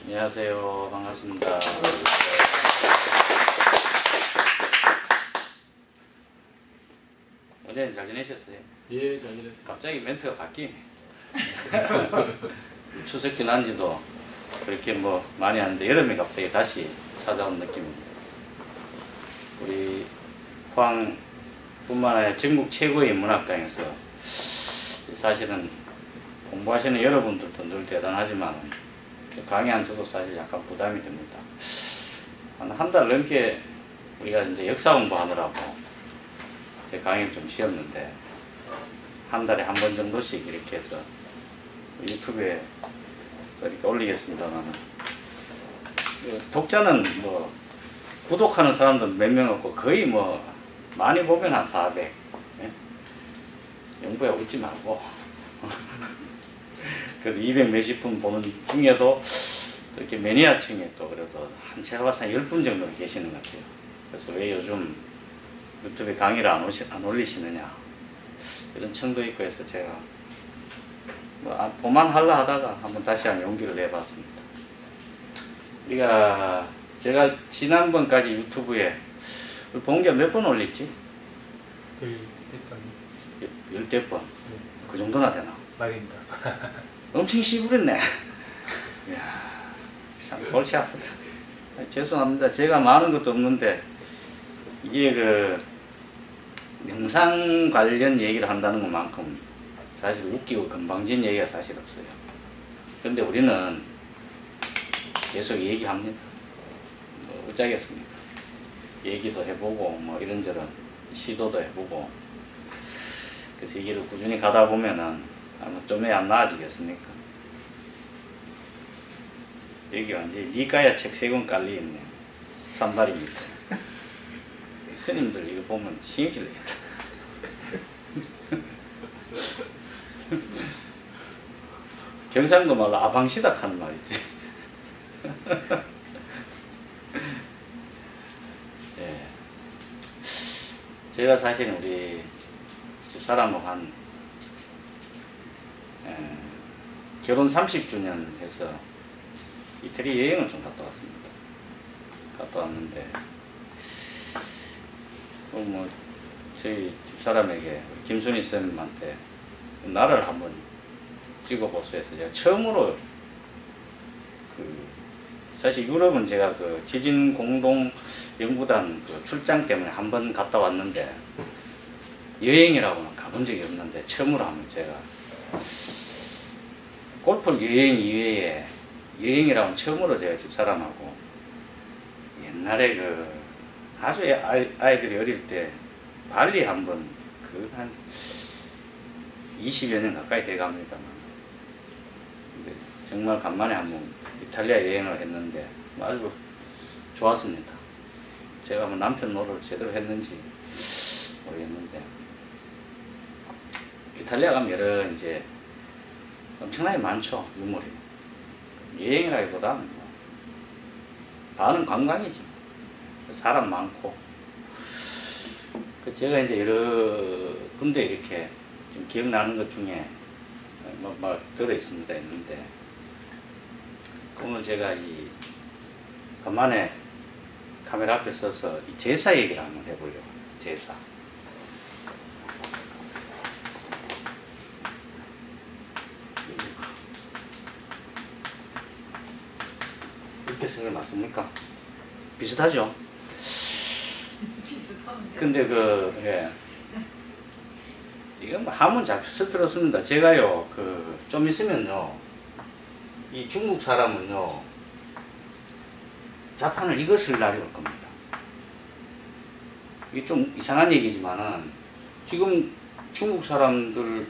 안녕하세요. 반갑습니다. 어제는 잘 지내셨어요? 예, 잘 지냈어요. 갑자기 멘트가 바뀌네. 추석 지난 지도 그렇게 뭐 많이 하는데 여름에 갑자기 다시 찾아온 느낌입니다. 우리 포항뿐만 아니라 전국 최고의 문학당에서 사실은 공부하시는 여러분들도 늘 대단하지만 강의한 저도 사실 약간 부담이 됩니다. 한 달 넘게 우리가 이제 역사 공부하느라고 제 강의를 좀 쉬었는데 한 달에 한 번 정도씩 이렇게 해서 유튜브에 이렇게 올리겠습니다만 독자는 뭐 구독하는 사람들 몇 명 없고 거의 뭐 많이 보면 한 400. 예? 영부야 웃지 말고 그래도 200 몇십 분 보는 중에도 이렇게 매니아층에 또 그래도 한 제가 봐서 한 10분 정도 계시는 것 같아요. 그래서 왜 요즘 유튜브에 강의를 안 올리시느냐 이런 청도 있고 해서 제가 뭐 그만하려 하다가 한번 다시 한 용기를 내봤습니다. 제가 지난번까지 유튜브에 본 게 몇 번 올렸지? 10대 번. 그 정도나 되나? 말입니다. 엄청 씨부렸네. 이야, 참 골치 아프다. 죄송합니다. 제가 많은 것도 없는데 이게 그 명상 관련 얘기를 한다는 것만큼 사실 웃기고 건방진 얘기가 사실 없어요. 그런데 우리는 계속 얘기합니다. 뭐 어쩌겠습니까? 얘기도 해보고 뭐 이런저런 시도도 해보고 그래서 이 길을 꾸준히 가다 보면은 아마 좀에 안 나아지겠습니까? 여기 완전히 니까야 책 3권 깔려있네. 산발입니다. 스님들 이거 보면 신경질내겠다. 경상도 말로 아방시닥 하는 말 있지. 예. 제가 사실 우리 집사람하고 결혼 30주년 해서 이태리 여행을 좀 갔다 왔습니다. 갔다 왔는데 뭐 저희 집사람에게 김순희 선생님한테 나를 한번 찍어보소 해서 제가 처음으로 사실 유럽은 제가 그 지진 공동 연구단 그 출장 때문에 한번 갔다 왔는데 여행이라고는 가본 적이 없는데 처음으로 한번 제가 골프 여행 이외에 여행이라고는 처음으로 제가 집사람하고 옛날에 그 아주 아이들이 어릴 때 발리 한번 한 20여 년 가까이 돼갑니다만 근데 정말 간만에 한번 이탈리아 여행을 했는데 아주 좋았습니다. 제가 뭐 남편 노릇을 제대로 했는지 모르겠는데 이탈리아 가면 여러 이제 엄청나게 많죠. 유물이 여행이라기보다는 뭐 다는 관광이지. 사람 많고 제가 이제 여러 군데 이렇게 좀 기억나는 것 중에 뭐 들어있습니다 있는데 오늘 제가 이 간만에 카메라 앞에 서서 이 제사 얘기를 한번 해보려고 합니다. 제사. 이렇게 쓴 게 맞습니까? 비슷하죠? 비슷한데. 근데 예. 이건 뭐 하면 잘 쓸 필요 없습니다. 제가요, 좀 있으면요, 이 중국 사람은요, 자판을 이거 쓸 날이 올 겁니다. 이게 좀 이상한 얘기지만은, 지금 중국 사람들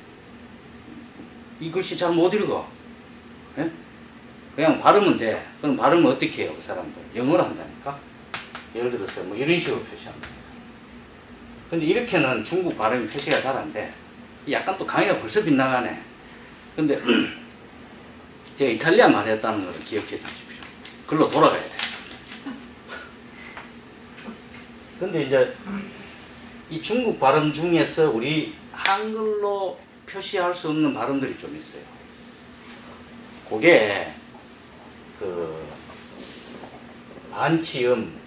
이 글씨 잘 못 읽어. 예? 그냥 발음은 돼. 그럼 발음을 어떻게 해요, 그 사람들? 영어로 한다니까? 예를 들어서 뭐 이런 식으로 표시합니다. 근데 이렇게는 중국 발음이 표시가 잘 안 돼. 약간 또 강의가 벌써 빗나가네. 근데 제가 이탈리아 말했다는 걸 기억해 주십시오. 글로 돌아가야 돼. 근데 이제 이 중국 발음 중에서 우리 한글로 표시할 수 없는 발음들이 좀 있어요. 그게 반치음,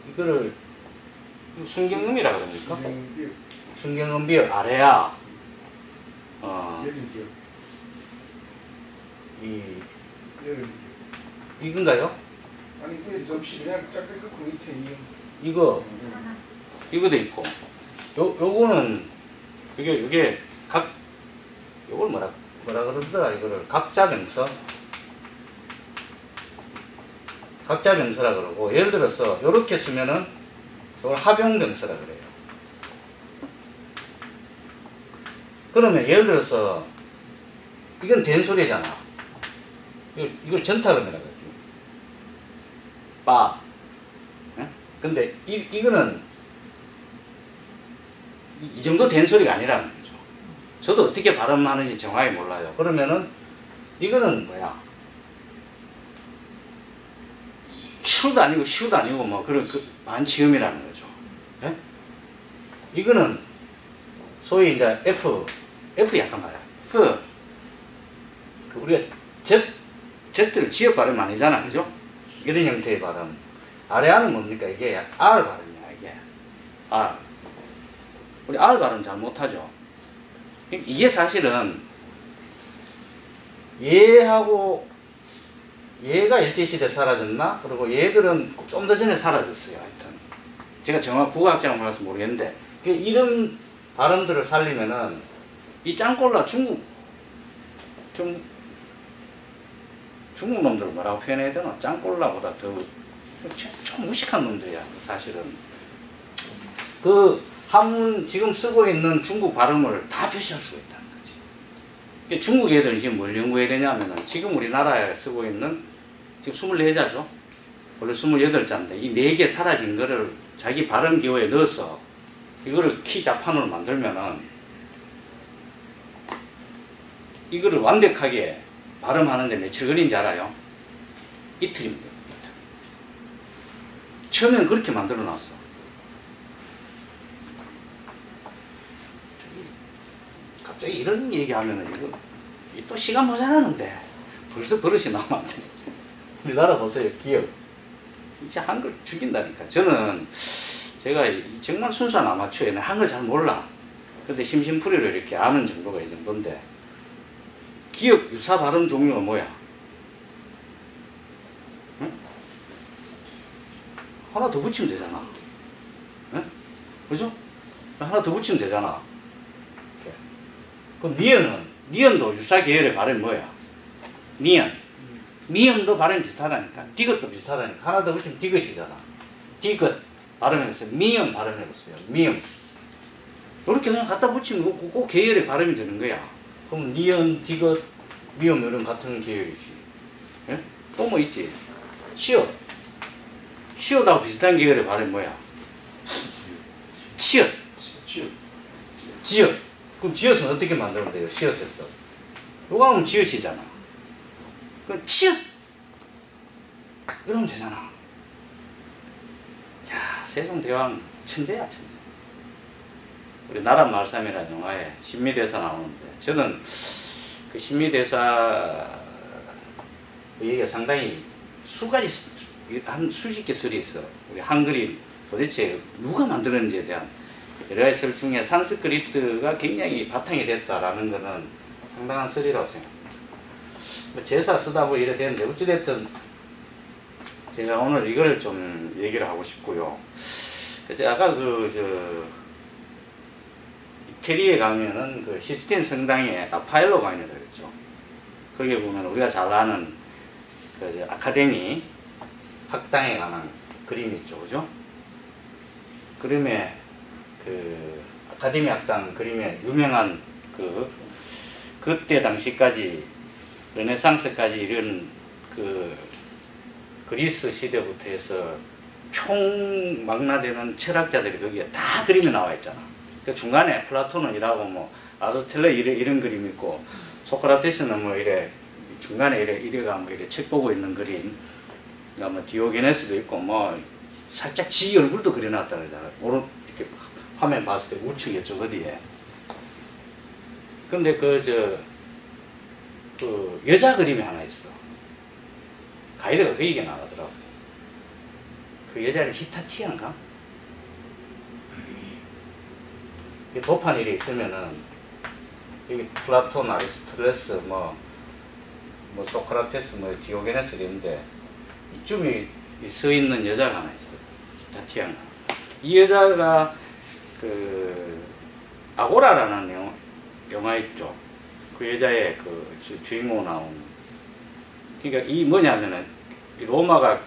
이거를 순경음이라 그럽니까? 순경음비역 아래야. 이건가요? 아니 그게 접시 그냥 짝짝 그 밑에 이거도 있고, 요거는 이게 요걸 뭐라 그러더라. 이거를 각자병서, 각자병서라 그러고, 예를 들어서 요렇게 쓰면은 이걸 합용병서라 그래요. 그러면 예를 들어서 이건 된소리잖아. 이걸 전타음이라 그러지. 빠. 예? 근데 이거는 이 정도 된소리가 아니라는 거죠. 저도 어떻게 발음하는지 정확히 몰라요. 그러면은 이거는 뭐야? 추도 아니고 슈도 아니고 뭐 그런 반치음이라는 거죠. 예? 이거는 소위 이제 F 약간 말이야. 우리가 Z를 지역 발음 아니잖아, 그죠? 이런 형태의 발음. 아래아는 뭡니까? 이게 R 발음이야, 이게. R. 우리 R 발음 잘 못하죠? 이게 사실은 얘하고 얘가 일제시대에 사라졌나? 그리고 얘들은 좀 더 전에 사라졌어요, 하여튼. 제가 정확 국어학자는 몰라서 모르겠는데, 이런 발음들을 살리면은 이 짱꼴라 중국 놈들을 뭐라고 표현해야 되나? 짱꼴라보다 더 좀 무식한 놈들이야, 사실은. 그 한문 지금 쓰고 있는 중국 발음을 다 표시할 수가 있다는 거지. 중국 애들이 지금 뭘 연구해야 되냐면은, 지금 우리나라에 쓰고 있는 지금 24자죠. 원래 28자인데 이 4개 사라진 거를 자기 발음 기호에 넣어서 이거를 키 자판으로 만들면은 이거를 완벽하게 발음하는데 며칠 걸린지 알아요? 이틀입니다. 이틀. 처음에는 그렇게 만들어 놨어. 갑자기 이런 얘기하면은 이거 또 시간 모자라는데 벌써 버릇이 나면 안 돼. 우리나라 보세요, 기억. 이제 한글 죽인다니까. 제가 정말 순수한 아마추어에는 한글 잘 몰라. 근데 심심풀이로 이렇게 아는 정도가 이 정도인데, 기억 유사 발음 종류가 뭐야? 응? 하나 더 붙이면 되잖아. 응? 그죠? 하나 더 붙이면 되잖아. 그럼 니은도 유사 계열의 발음이 뭐야? 미음도 발음이 비슷하다니까. 디귿도 비슷하다니까. 하나 더 붙이면 디귿이잖아. 디귿 발음해봤어요. 미음 발음해봤어요. 미음. 이렇게 그냥 갖다 붙이면 그 계열의 발음이 되는 거야. 그럼 니은, 디귿, 미음 이런 같은 계열이지. 예? 또 뭐 있지? 시옷. 시옷하고 비슷한 계열의 발음이 뭐야? 치읓. 지읒. 그럼 지읒은 어떻게 만들면 돼요? 시옷에서. 요거 하면 지읒이잖아. 그럼 치읓. 이러면 되잖아. 야, 세종대왕 천재야, 천재. 우리 나란 말씀이라는 영화에 신미대사 나오는데, 저는 그 신미대사 얘기가 상당히 한 수십 개 설이 있어. 우리 한글이 도대체 누가 만들었는지에 대한 여러 가지 설 중에 산스크리트가 굉장히 바탕이 됐다라는 것은 상당한 설이라고 생각합니다. 뭐 제사 쓰다 보니 이래 되는데, 어찌됐든 제가 오늘 이걸 좀 얘기를 하고 싶고요. 아까 이태리에 가면은 그 시스틴 성당에 라파엘로 가인이라고 그랬죠. 거기에 보면 우리가 잘 아는 그 아카데미 학당에 관한 그림이 있죠, 그죠? 그림에 그 아카데미 학당 그림에 유명한 그때 당시까지 르네상스까지 이런 그 그리스 시대부터 해서 총망라되는 철학자들이 거기에 다 그림이 나와 있잖아. 그 중간에 플라톤은 이라고 뭐 아리스토텔레 이런 그림 있고, 소크라테스는 뭐 이래 중간에 이래가 뭐 이래 책 보고 있는 그림, 그러니까 뭐 디오게네스도 있고 뭐 살짝 지 얼굴도 그려놨다 그러잖아. 오른 이렇게 화면 봤을 때 우측에 저 어디에. 근데 그 여자 그림이 하나 있어. 가이드가 그 얘기 나가더라고. 그 여자는 히타티안가? 도판 일이 있으면은 여기 플라톤, 아리스토텔레스, 뭐 소크라테스, 뭐 디오게네스 있는데 이쯤에 서 있는 여자가 하나 있어요. 히타티안가. 이 여자가 그 아고라라는 영화 있죠. 그 여자의 그 주인공 나온. 그러니까 이 뭐냐면은 로마가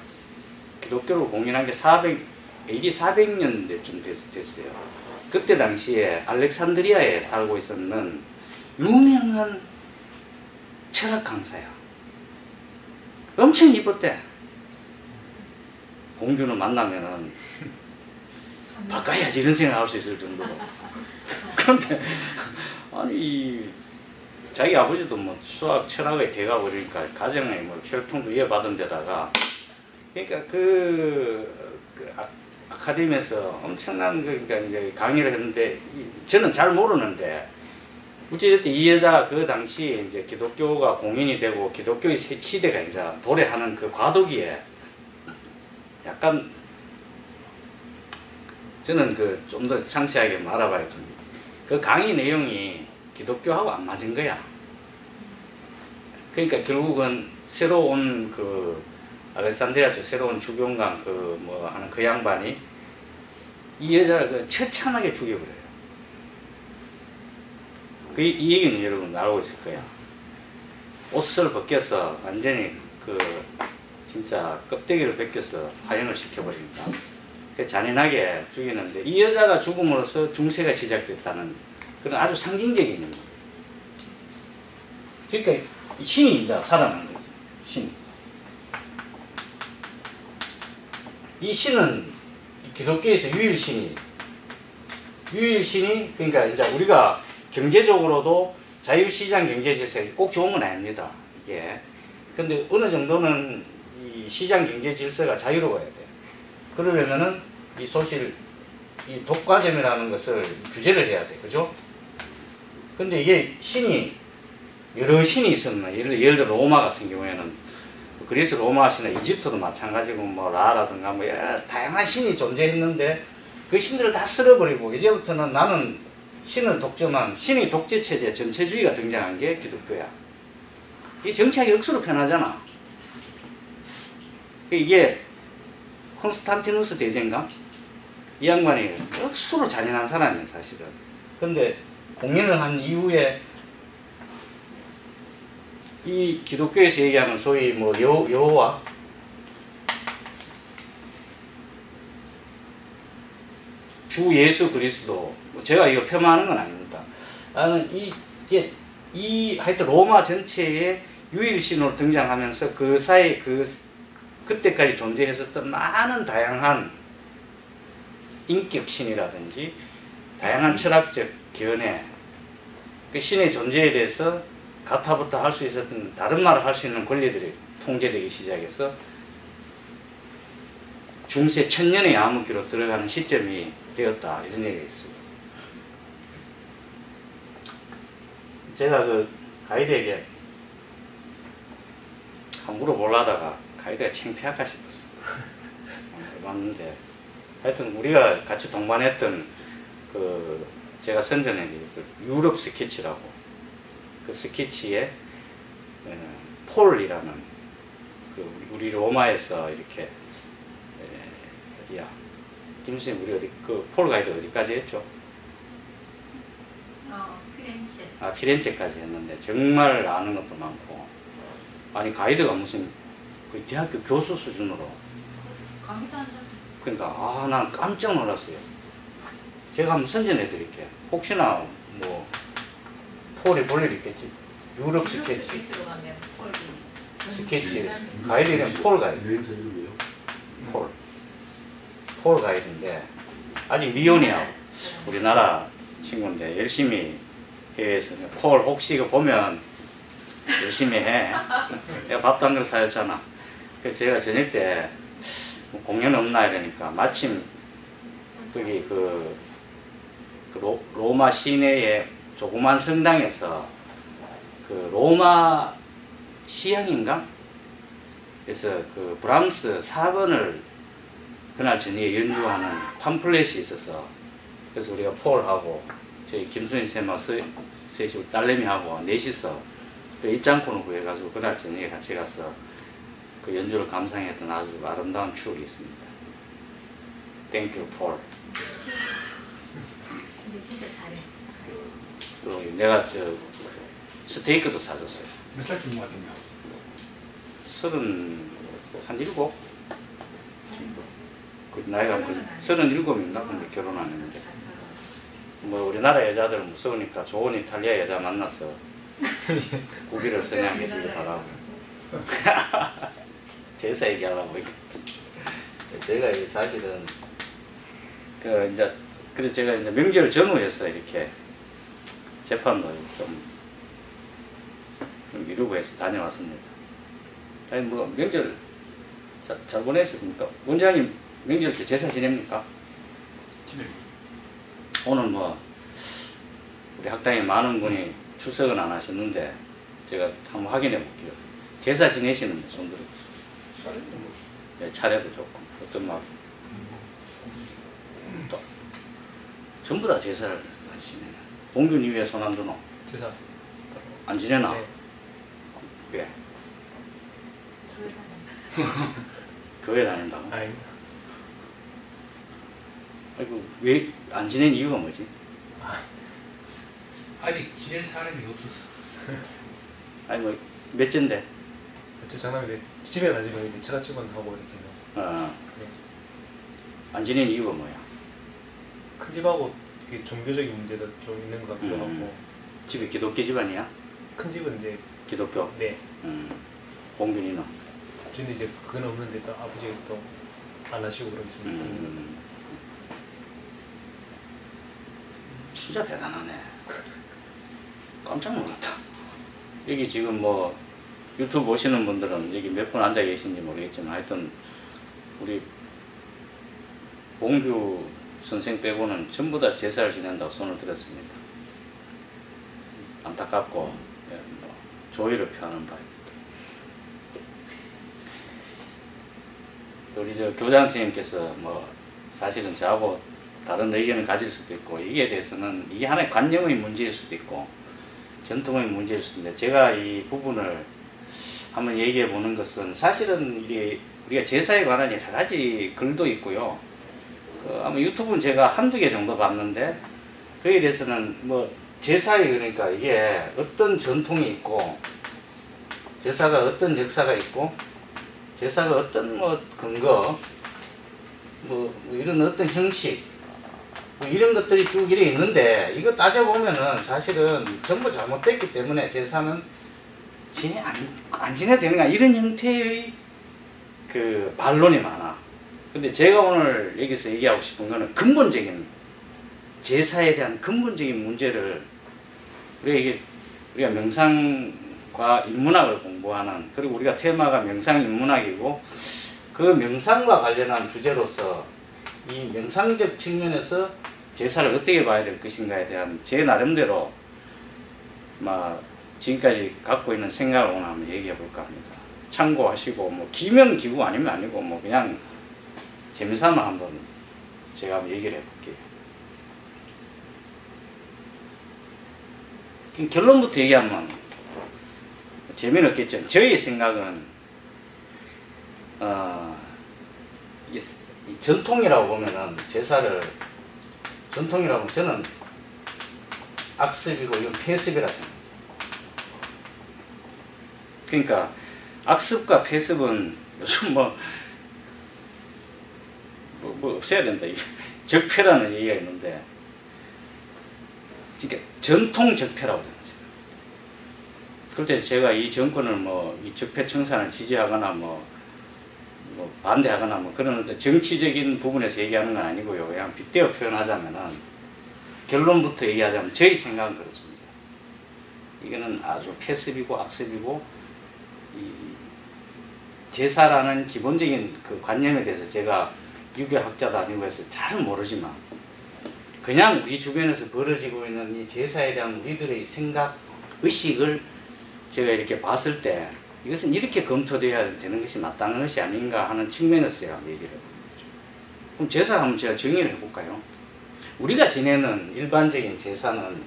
기독교를 공인한 게 AD 400년대쯤 됐어요. 그때 당시에 알렉산드리아에 살고 있었는 유명한 철학 강사야. 엄청 이뻤대. 공주는 만나면은 바꿔야지 이런 생각할 수 있을 정도로. 그런데 아니 자기 아버지도 뭐 수학 철학의 대가고 그러니까 가정에 뭐 혈통도 이어받은 데다가 그러니까 아카데미에서 엄청난 그러니까 이제 강의를 했는데 저는 잘 모르는데 어찌됐든 이 여자 그 당시 이제 기독교가 공인이 되고 기독교의 시대가 이제 도래하는 그 과도기에 약간 저는 그 좀 더 상세하게 말아봐야겠습니다. 그 강의 내용이 기독교하고 안 맞은 거야. 그러니까 결국은 새로운 그 알렉산드리아 쪽 새로운 주교관 그 뭐 하는 그 양반이 이 여자를 그 처참하게 죽여버려요. 이 얘기는 여러분 알고 있을 거야. 옷을 벗겨서 완전히 그 진짜 껍데기를 벗겨서 화형을 시켜버립니다. 그 잔인하게 죽이는데 이 여자가 죽음으로써 중세가 시작됐다는 그런 아주 상징적인 인물. 그러니까 신이 이제 살아난 거지. 신. 이 신은 기독교에서 유일신이 그러니까 이제 우리가 경제적으로도 자유시장 경제 질서가 꼭 좋은 건 아닙니다. 이게. 근데 어느 정도는 이 시장 경제 질서가 자유로워야 돼. 그러려면은 이 소실, 이 독과점이라는 것을 규제를 해야 돼. 그죠? 근데 이게 신이, 여러 신이 있었나. 예를 들어 로마 같은 경우에는 그리스 로마 신이나 이집트도 마찬가지고 뭐 라라든가 뭐 다양한 신이 존재했는데 그 신들을 다 쓸어버리고 이제부터는 나는 신을 독점한 신의 독재 체제 전체주의가 등장한 게 기독교야. 이 정치하기 억수로 편하잖아. 이게 콘스탄티누스 대제인가? 이 양반이 억수로 잔인한 사람이에요, 사실은. 근데 공인을 한 이후에 이 기독교에서 얘기하는 소위 뭐 여호와 주 예수 그리스도, 제가 이거 폄하하는 건 아닙니다. 나는 이 하여튼 로마 전체에 유일신으로 등장하면서 그 사이 그때까지 존재했었던 많은 다양한 인격신이라든지 다양한 철학적 견해, 그 신의 존재에 대해서 가타부터 할 수 있었던 다른 말을 할 수 있는 권리들이 통제되기 시작해서 중세 천년의 암흑기로 들어가는 시점이 되었다, 이런 얘기가 있어요. 제가 그 가이드에게 함부로 몰라다가 가이드가 창피할까 싶었어요. 왔는데 하여튼 우리가 같이 동반했던 그 제가 선전한 그 유럽 스케치라고, 그 스케치에 폴이라는 그 우리 로마에서 이렇게 어디야 김 선생님 우리 어디 그 폴 가이드 어디까지 했죠? 피렌체. 아, 피렌체까지 했는데 정말 아는 것도 많고, 아니 가이드가 무슨 그 대학교 교수 수준으로 강의도 한 적. 그러니까 난 깜짝 놀랐어요. 제가 한번 선전해 드릴게요. 혹시나 뭐 폴이 볼 일 있겠지. 유럽 스케치. 스케치로 가면 폴이. 스케치 가이드 이름 폴 가이드. 폴 가이드인데 아직 미혼이야. 우리나라 친구인데 열심히 해서 폴 혹시 이거 보면 열심히 해. 내가 밥도 한 그릇 사줬잖아. 그래서 제가 저녁 때 뭐 공연 없나 이러니까 마침 거기 그 로마 시내의 조그만 성당에서 그 로마 시향인가? 그래서 그 브람스 4번을 그날 저녁에 연주하는 팜플렛이 있어서 그래서 우리가 폴하고 저희 김순희 쌤하고 셋이 딸내미하고 넷이서 그 입장권을 구해가지고 그날 저녁에 같이 가서 그 연주를 감상했던 아주 아름다운 추억이 있습니다. Thank you, Paul. 근데 진짜 잘해. 그리고 내가 저 스테이크도 사줬어요. 몇 살쯤 같은데요? 37 정도. 그 나이가 37인가? 근데 결혼 안 했는데. 뭐 우리나라 여자들은 무서우니까 좋은 이탈리아 여자 만나서 구비를 선양해 주길 바라고. 제사 얘기하려고 이거. 제가 사실은 그 이제 그래서 제가 이제 명절 전후해서 이렇게 재판도 좀 미루고 해서 다녀왔습니다. 아니 뭐 명절 잘 보내셨습니까? 원장님 명절 때 제사 지냅니까? 집에. 오늘 뭐 우리 학당에 많은 분이 출석은 안 하셨는데 제가 한번 확인해 볼게요. 제사 지내시는 분 손 들어보세요. 네, 차례도 좋고 어떤 말 또 전부 다 제사를 지내네. 봉균 이후에 손 안 드노? 제사. 안 지내나? 네. 왜? 교회 다닌다. 교회 다닌다고? 아니, 아이고 왜 안 지낸 이유가 뭐지? 아직 지낼 사람이 없었어. 아니 뭐 몇째인데? 제 장남이 집에 가지고 이제 처갓집은 하고 이렇게 해요. 네. 안 지낸 이유가 뭐야? 큰 집하고 이게 종교적인 문제도 좀 있는 것 같기도 하고. 집이 기독교 집안이야? 큰 집은 이제 기독교? 네. 봉균이는? 저는 이제 그건 없는데 또 아버지가 또 안 하시고 그러기 좀 진짜 대단하네. 깜짝 놀랐다. 여기 지금 뭐 유튜브 보시는 분들은 여기 몇 분 앉아 계신지 모르겠지만 하여튼 우리 봉규 선생 빼고는 전부 다 제사를 지낸다고 손을 들었습니다. 안타깝고 뭐 조의를 표하는 바입니다. 우리 저 교장 선생님께서 뭐 사실은 저하고 다른 의견을 가질 수도 있고 이게 대해서는 이게 하나의 관념의 문제일 수도 있고 전통의 문제일 수도 있는데 제가 이 부분을 한번 얘기해 보는 것은 사실은 우리가 제사에 관한 여러 가지 글도 있고요. 아마 유튜브는 제가 한두 개 정도 봤는데 거기에 대해서는 뭐 제사에 그러니까 이게 어떤 전통이 있고 제사가 어떤 역사가 있고 제사가 어떤 뭐 근거 뭐 이런 어떤 형식 뭐 이런 것들이 쭉 이래 있는데 이거 따져보면은 사실은 전부 잘못됐기 때문에 제사는 안 지내도 되는가 이런 형태의 그 반론이 많아. 근데 제가 오늘 여기서 얘기하고 싶은 거는 근본적인 제사에 대한 근본적인 문제를 우리가 명상과 인문학을 공부하는 그리고 우리가 테마가 명상 인문학이고 그 명상과 관련한 주제로서 이 명상적 측면에서 제사를 어떻게 봐야 될 것인가에 대한 제 나름대로 지금까지 갖고 있는 생각을 오늘 한번 얘기해 볼까 합니다. 참고하시고 뭐 기면 기고 아니면 아니고 뭐 그냥 재미삼아 한번 제가 한번 얘기를 해볼게요. 결론부터 얘기하면 재미는 없겠죠. 저희 생각은 이게 전통이라고 보면은 제사를 전통이라고 하면 저는 악습이고 이건 폐습이라 생각합니다. 그러니까 악습과 폐습은 요즘 뭐 없애야 된다. 적폐라는 얘기가 있는데 그러니까 전통 적폐라고 되는 거죠. 그럴 때 제가 이 정권을 이 적폐 청산을 지지하거나 뭐 반대하거나 뭐 그런 정치적인 부분에서 얘기하는 건 아니고요. 그냥 빗대어 표현하자면은 결론부터 얘기하자면 저희 생각은 그렇습니다. 이거는 아주 폐습이고 악습이고 이 제사라는 기본적인 그 관념에 대해서 제가 유교학자도 아니고 해서 잘은 모르지만 그냥 우리 주변에서 벌어지고 있는 이 제사에 대한 우리들의 생각, 의식을 제가 이렇게 봤을 때 이것은 이렇게 검토돼야 되는 것이 마땅한 것이 아닌가 하는 측면에서 제가 얘기를 해보는 거죠. 그럼 제사 한번 제가 정의를 해볼까요? 우리가 지내는 일반적인 제사는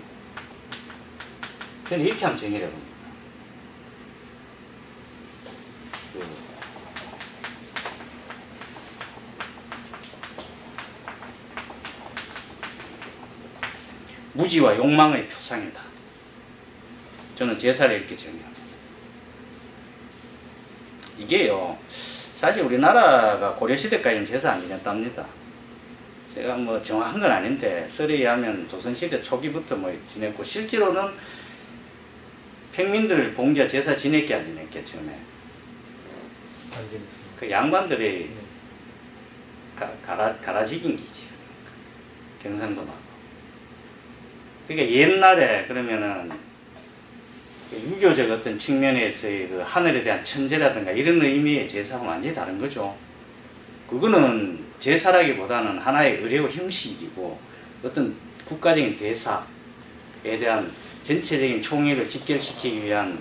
저는 이렇게 한번 정의를 해봅니다. 무지와 욕망의 표상이다. 저는 제사를 이렇게 정의합니다. 이게요, 사실 우리나라가 고려시대까지는 제사 안 지냈답니다. 제가 뭐 정확한 건 아닌데, 썰에 의하면 조선시대 초기부터 뭐 지냈고, 실제로는 평민들 봉자 제사 지냈게 안 지냈게, 처음에. 안 지냈습니다. 그 양반들이 가라지긴 기지. 경상도 나고. 그러니까 옛날에 그러면은 유교적 어떤 측면에서의 그 하늘에 대한 천재라든가 이런 의미의 제사하고 완전히 다른 거죠. 그거는 제사라기보다는 하나의 의례와 형식이고 어떤 국가적인 대사에 대한 전체적인 총의를 직결시키기 위한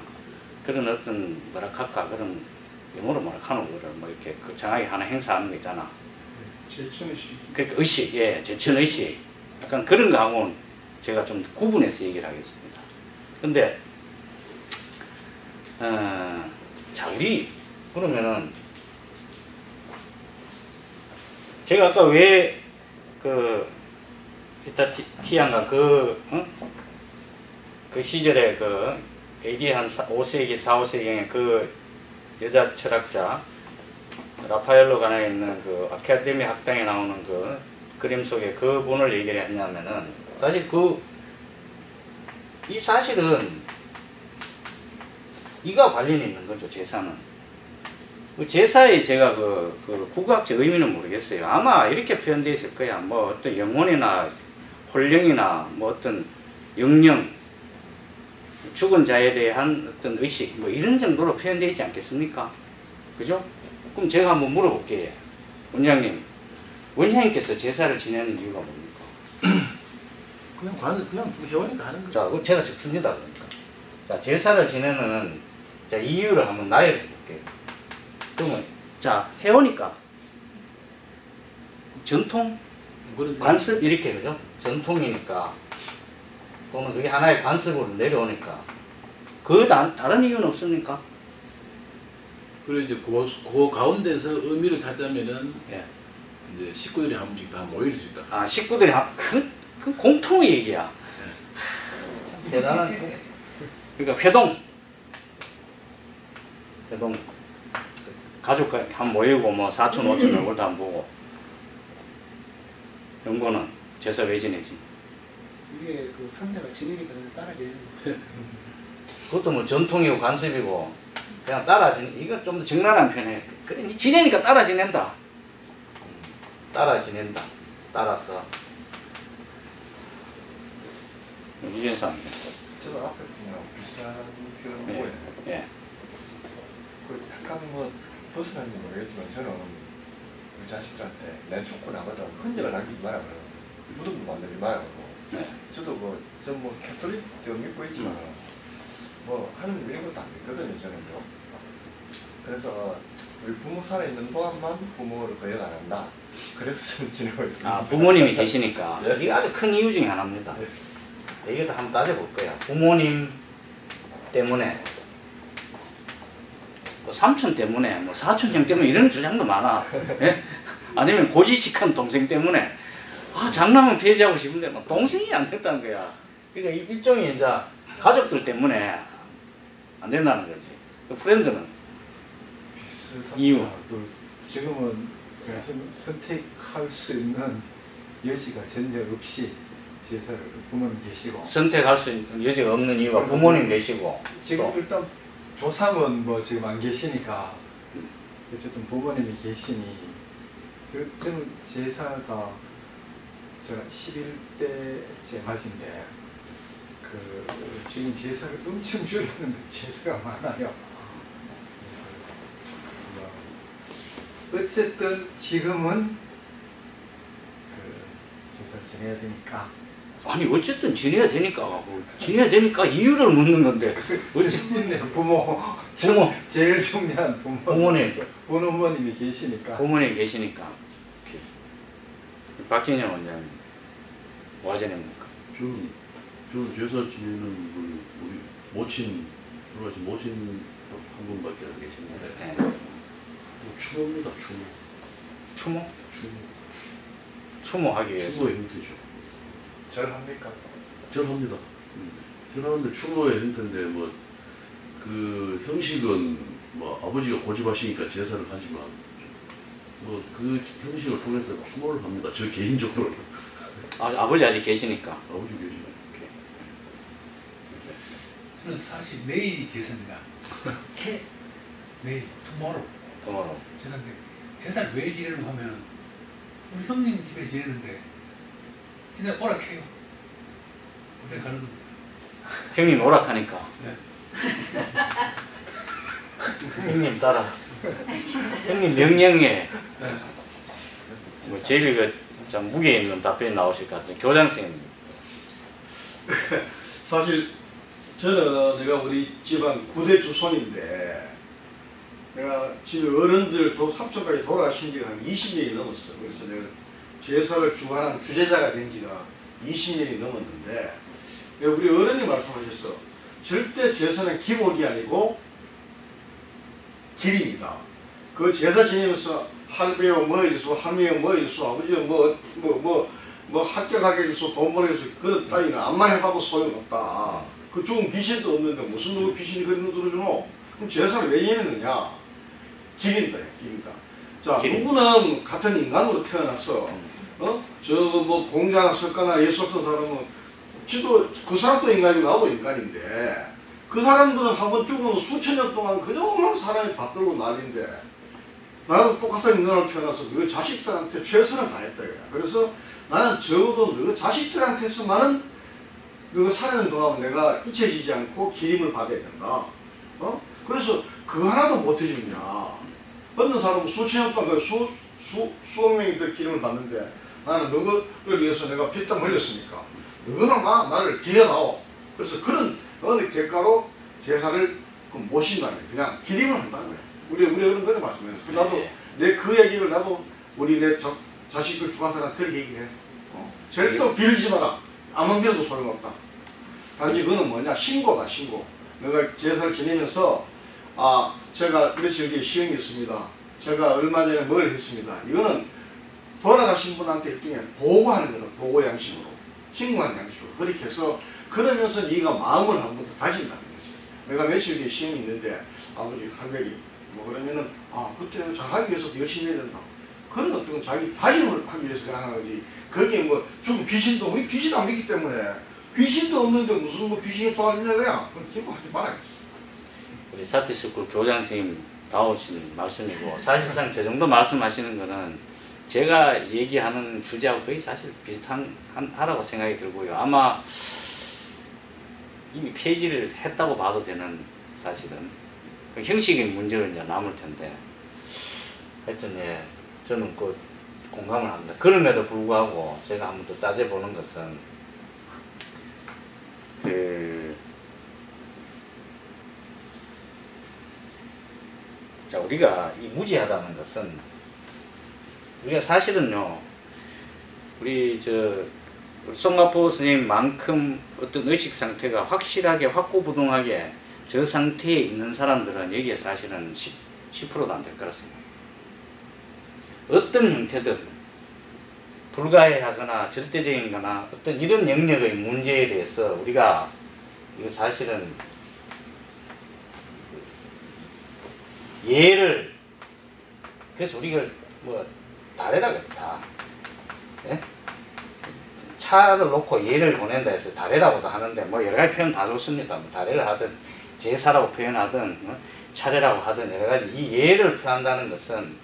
그런 어떤 뭐라 할까, 그런 영어로 뭐라 하는 거를 뭐 이렇게 정확히 하나 행사하는 거 있잖아. 제천의식. 그러니까 의식, 예, 제천의식. 약간 그런 거하고는 제가 좀 구분해서 얘기를 하겠습니다. 근데 자, 우리 그러면은 제가 아까 왜 그 이따 티안가 그 시절에 그 AD 한 5세기, 4, 5세기에 그 여자 철학자 라파엘로 관에 있는 그 아카데미 학당에 나오는 그 그림 속에 그 분을 얘기를 했냐면은, 사실 이 사실은 이가 관련이 있는 거죠, 제사는. 그 제사의 제가 그 국어학적 의미는 모르겠어요. 아마 이렇게 표현되어 있을 거야. 뭐 어떤 영혼이나 혼령이나 뭐 어떤 영령, 죽은 자에 대한 어떤 의식, 뭐 이런 정도로 표현되어 있지 않겠습니까? 그죠? 그럼 제가 한번 물어볼게요. 원장님, 원장님께서 제사를 지내는 이유가 뭡니까? 그냥 쭉 해오니까 하는 거죠. 자, 그럼 제가 적습니다. 그러니까. 자, 제사를 지내는 자, 이유를 한번 나열해 볼게요. 그러면, 자, 해오니까. 전통? 관습? 이렇게, 그죠? 전통이니까. 또는 그게 하나의 관습으로 내려오니까. 다른 이유는 없습니까? 그리고 이제 그 가운데서 의미를 찾자면은, 예. 이제 식구들이 한 번씩 다 모일 수 있다. 아, 식구들이, 그 공통의 얘기야. 참 대단한. 그러니까 회동. 가족 한 모이고 뭐 사촌, 오촌 얼굴도 안 보고. 연고는 제사 왜 지내지? 이게 그 상대가 지내니까 따라 지내는 거. 그것도 뭐 전통이고 관습이고 그냥 따라 지내. 이건 좀 더 적나라한 표현이에요. 그래, 지내니까 따라 지낸다. 따라 지낸다. 따라서. 유진상. 저도 앞에 그냥 비슷한 표현을 보고 있는데 예. 그 약간 뭐 벗어난지 모르겠지만 저는 우리 자식들한테 내 죽고 나가다 흔적을 남기지 마라 그래요. 무덤도 만들지 마라 그러고. 네. 저도 저 캐톨릭 믿고 있지만 뭐 하는 이런 것도 안 믿거든요, 저는요. 그래서 우리 부모 살아있는 동안만 부모를 거역 안 한다. 그래서 저는 지내고 있습니다. 아, 부모님이 계시니까. 네. 이게 아주 큰 이유 중에 하나입니다. 네. 이것도 한번 따져볼 거야. 부모님 때문에, 뭐 삼촌 때문에, 뭐 사촌형 때문에 이런 주장도 많아. 예? 아니면 고지식한 동생 때문에, 아, 장남은 폐지하고 싶은데, 뭐 동생이 안 됐다는 거야. 그러니까 일종의 이제 가족들 때문에 안 된다는 거지. 그 프렌드는 비슷합니다. 이유. 지금은 선택할 수 있는 여지가 전혀 없이 제사를 부모님 계시고. 선택할 수 있는 여지가 없는 이유가 부모님 계시고. 지금 또 일단 조상은 뭐 지금 안 계시니까 어쨌든 부모님이 계시니 저는 제사가 제가 11대째 맞은데 지금 제사를 엄청 줄였는데 제사가 많아요. 어쨌든 지금은 제사를 지내야 되니까 아니 어쨌든 지내야 되니까 지내야 되니까 이유를 묻는 건데 있네 부모 부모 제일 중요한 부모님 부모님이 계시니까. 부모님 계시니까. 박진영 원장님 뭐 하시렵니까? 저는 제사 지내는 분 우리 모친 돌아가신 모친 한 분밖에 안 계십니다. 네. 추모입니다. 추모? 추모하기 위해서. 추모의 형태죠. 절합니까? 절합니다. 절하는데 추모의 형태인데 뭐 그 형식은 뭐 아버지가 고집하시니까 제사를 하지만 뭐 그 형식을 통해서 추모를 합니다. 저 개인적으로. 아버지 아직 계시니까. 아버지 계시네. 저는 사실 내일이 제사입니다. 내일, tomorrow. tomorrow. 제사인데 제사를 왜 지내려고 하면 우리 형님 집에 지내는데 진짜 오락해요. 그래 가는 겁니다. 형님 오락하니까. 네. 형님 따라. 형님 명령에 뭐 제일 좀 무게 있는 답변이 나오실 것 같아요. 교장 선생님. 사실 저는 내가 우리 집안 9대 주손인데 내가 집에 어른들 삼촌까지 돌아가신 지가 한 20년이 넘었어요. 그래서 내가 제사를 주관한 주제자가 된 지가 20년이 넘었는데 우리 어른이 말씀하셨어. 절대 제사는 기복이 아니고 길입니다. 그 제사 지내면서 할배요 뭐 해줬어, 할매요 뭐 해줬어, 아버지요 뭐 합격하게 해줘서 돈 벌어줘서 그런 따위는 암만 해봐도 소용없다. 그 죽은 귀신도 없는데 무슨 누구 귀신이 그런 거 들어주노? 그럼 제사를 왜 예매느냐? 기린다, 기린다. 자, 누구는 같은 인간으로 태어났어. 저 뭐 공자나 석가나 예수 없던 사람은 지도 그 사람도 인간이고 나도 인간인데 그 사람들은 한번 죽으면 수천 년 동안 그동안 사람이 받들고 난리인데 나도 똑같은 인간으로 태어나서 그 자식들한테 최선을 다했다. 그래서 나는 적어도 그 자식들한테서만은 그 사는 동안 내가 잊혀지지 않고 기림을 받아야 된다. 그래서 그 하나도 못 해주냐. 어떤 사람은 수천 년 동안 수억 명이 더 기림을 받는데 나는 너를 위해서 내가 피땀 흘렸으니까 너는 나를 기려다오. 그래서 그런 어느 대가로 제사를 모신다는 그냥 기림을 한다는 거야. 우리 어른들이 말씀해서 나도 내 그 얘기를 나도 우리 내 자식들 주관사한테 그렇게 얘기해. 절대 빌지 마라. 아무 빌어도 소용없다. 단지 그거는 뭐냐 신고다 신고. 내가 제사를 지내면서 제가 며칠 뒤에 시험이 있습니다. 제가 얼마 전에 뭘 했습니다. 이거는 돌아가신 분한테 일종의 보고하는 거다. 보고 양식으로 신고하는 양식으로 그렇게 해서 그러면서 네가 마음을 한 번 더 다진다는 거지. 내가 며칠 뒤에 시험이 있는데 아버지 할머니 뭐 그러면은 그때 잘하기 위해서 열심히 해야 된다. 그런 어떤 자기 다짐을 하기 위해서 하는 거지. 거기에 뭐 죽은 귀신도 우리 귀신 안 믿기 때문에 귀신도 없는데 무슨 뭐 귀신이 도와주냐 그냥 그건 기부하지 말아야겠어. 우리 사티스쿨 교장 선생님 나오신 말씀이고 사실상 저 정도 말씀하시는 거는 제가 얘기하는 주제하고 거의 사실 비슷하라고 생각이 들고요. 아마 이미 폐지를 했다고 봐도 되는 사실은 그 형식의 문제로 이제 남을 텐데 하여튼 저는 그 공감을 합니다. 그럼에도 불구하고 제가 한번 더 따져보는 것은 자 우리가 이 무지하다는 것은 우리가 사실은요 우리 송가포 선생님만큼 어떤 의식 상태가 확실하게 확고부동하게 저 상태에 있는 사람들은 여기에 사실은 10%도 안 될 거라 생각해요. 어떤 형태든 불가해하거나 절대적인 거나 어떤 이런 영역의 문제에 대해서 우리가 이거 사실은 예를 그래서 우리가 뭐 다래라 그랬다. 예? 차를 놓고 예를 보낸다 해서 다래라고도 하는데 뭐 여러 가지 표현 다 좋습니다. 뭐 다래를 하든 제사라고 표현하든 차례라고 하든 여러 가지 이 예를 표한다는 것은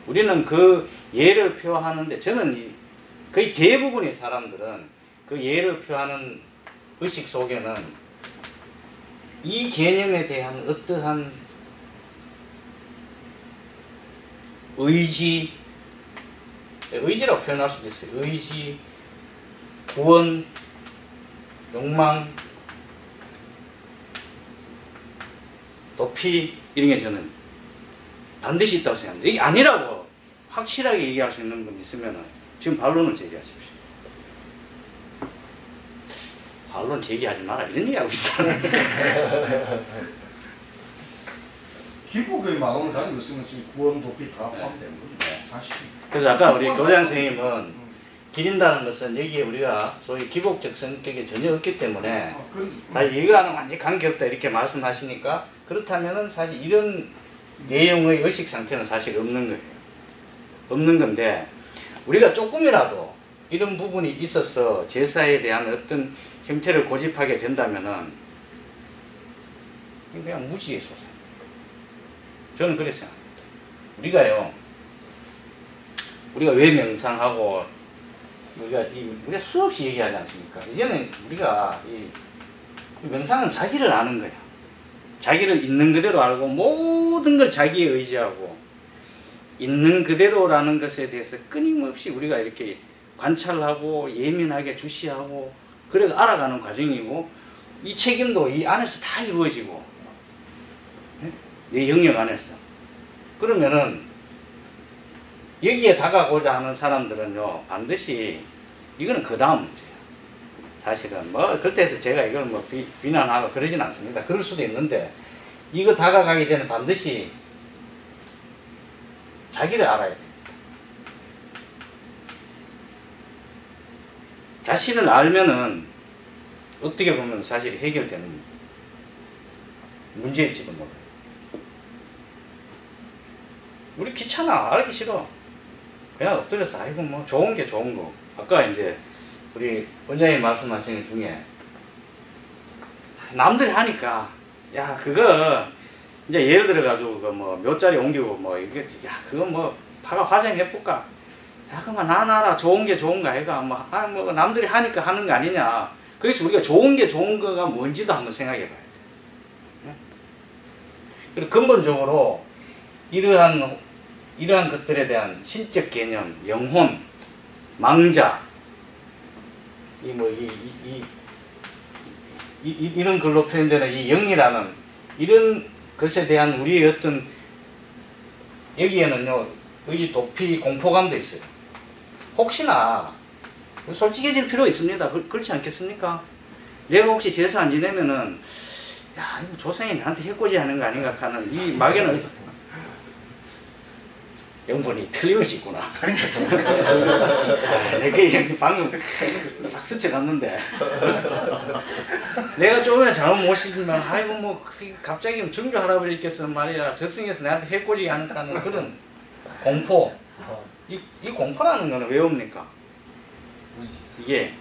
우리는 그 예를 표하는데 저는 거의 대부분의 사람들은 그 예를 표하는 의식 속에는 이 개념에 대한 어떠한 의지라고 표현할 수도 있어요. 의지, 구원, 욕망, 도피 이런 게 저는 반드시 있다고 생각합니다. 이게 아니라고 확실하게 얘기할 수 있는 분 있으면 지금 반론을 제기하십시오. 반론 제기하지 마라 이런 얘기하고 있잖아요. 기복의 마음을 가지고 있으면 지금 구원 도피 다 포함되는 거죠. 사실. 그래서 아까 우리 교장 선생님은 기린다는 것은 여기에 우리가 소위 기복적 성격이 전혀 없기 때문에 이거와는 완전히 관계없다 이렇게 말씀하시니까 그렇다면은 사실 이런 내용의 의식 상태는 사실 없는 거예요. 없는 건데 우리가 조금이라도 이런 부분이 있어서 제사에 대한 어떤 형태를 고집하게 된다면은 그냥 무지의 소사. 저는 그렇게 생각합니다. 우리가 왜 명상하고 우리가 수없이 얘기하지 않습니까? 이제는 우리가 이 명상은 자기를 아는 거야. 자기를 있는 그대로 알고 모든 걸 자기에 의지하고 있는 그대로라는 것에 대해서 끊임없이 우리가 이렇게 관찰하고 예민하게 주시하고 그래 알아가는 과정이고 이 책임도 이 안에서 다 이루어지고 내 영역 안에서 그러면은 여기에 다가가고자 하는 사람들은요 반드시 이거는 그 다음 문제예요. 사실은 뭐 그렇다 해서 제가 이걸 뭐 비난하고 그러진 않습니다. 그럴 수도 있는데 이거 다가가기 전에 반드시 자기를 알아야 돼요. 자신을 알면은 어떻게 보면 사실 해결되는 문제일지도 몰라요. 우리 귀찮아. 알기 싫어. 그냥 엎드려서 아이고 뭐 좋은 게 좋은 거. 아까 이제 우리 원장님 말씀하신 것 중에 남들이 하니까 야 그거 이제 예를 들어 가지고 그 뭐 몇 자리 옮기고 뭐 이게 야 그거 뭐 파가 화장해 볼까? 야 그만 나나라 좋은 게 좋은 거 아이가 뭐 남들이 하니까 하는 거 아니냐. 그래서 우리가 좋은 게 좋은 거가 뭔지도 한번 생각해 봐야 돼. 그리고 근본적으로 이러한 것들에 대한 신적 개념, 영혼, 망자, 이런 글로 표현되는 이 영이라는 이런 것에 대한 우리의 어떤 여기에는요, 여기 도피 공포감도 있어요. 혹시나 솔직해질 필요 있습니다. 그렇지 않겠습니까? 내가 혹시 제사 안 지내면은 야 이거 조상이 나한테 해코지 하는 거 아닌가 하는 이 막연한 영분이 틀림없이 있구나. 내가 이렇게 방금 싹 스쳐갔는데 내가 조금이나 잘못 모시면 아이고 뭐 갑자기 증조 할아버지께서 말이야 저승에서 나한테 해코지 하는 그런 공포. 이 공포라는 거는 왜 옵니까? 이게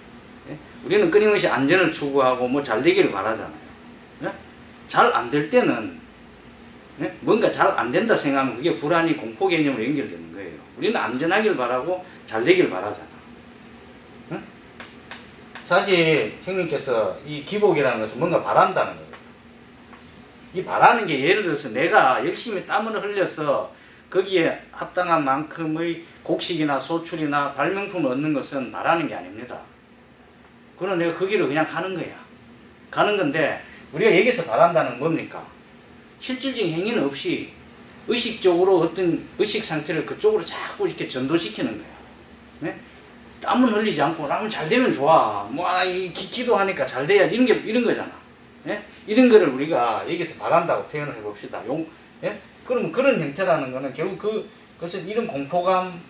우리는 끊임없이 안전을 추구하고 뭐 잘 되기를 바라잖아요. 잘 안 될 때는 뭔가 잘 안 된다 생각하면 그게 불안이 공포 개념으로 연결되는 거예요. 우리는 안전하길 바라고 잘 되길 바라잖아. 사실 형님께서 이 기복이라는 것은 뭔가 바란다는 거예요. 이 바라는 게 예를 들어서 내가 열심히 땀을 흘려서 거기에 합당한 만큼의 곡식이나 소출이나 발명품을 얻는 것은 바라는 게 아닙니다. 그건 내가 그 길을 그냥 가는 거야. 가는 건데 우리가 여기서 바란다는 건 뭡니까? 실질적인 행위는 없이 의식적으로 어떤 의식 상태를 그쪽으로 자꾸 이렇게 전도시키는 거야. 네? 땀은 흘리지 않고 나는 잘 되면 좋아. 기도하니까 잘 돼야지 이런 거잖아. 네? 이런 거를 우리가 여기서 바란다고 표현을 해봅시다. 예? 그럼 그런 형태라는 거는 결국 그것은 이런 공포감.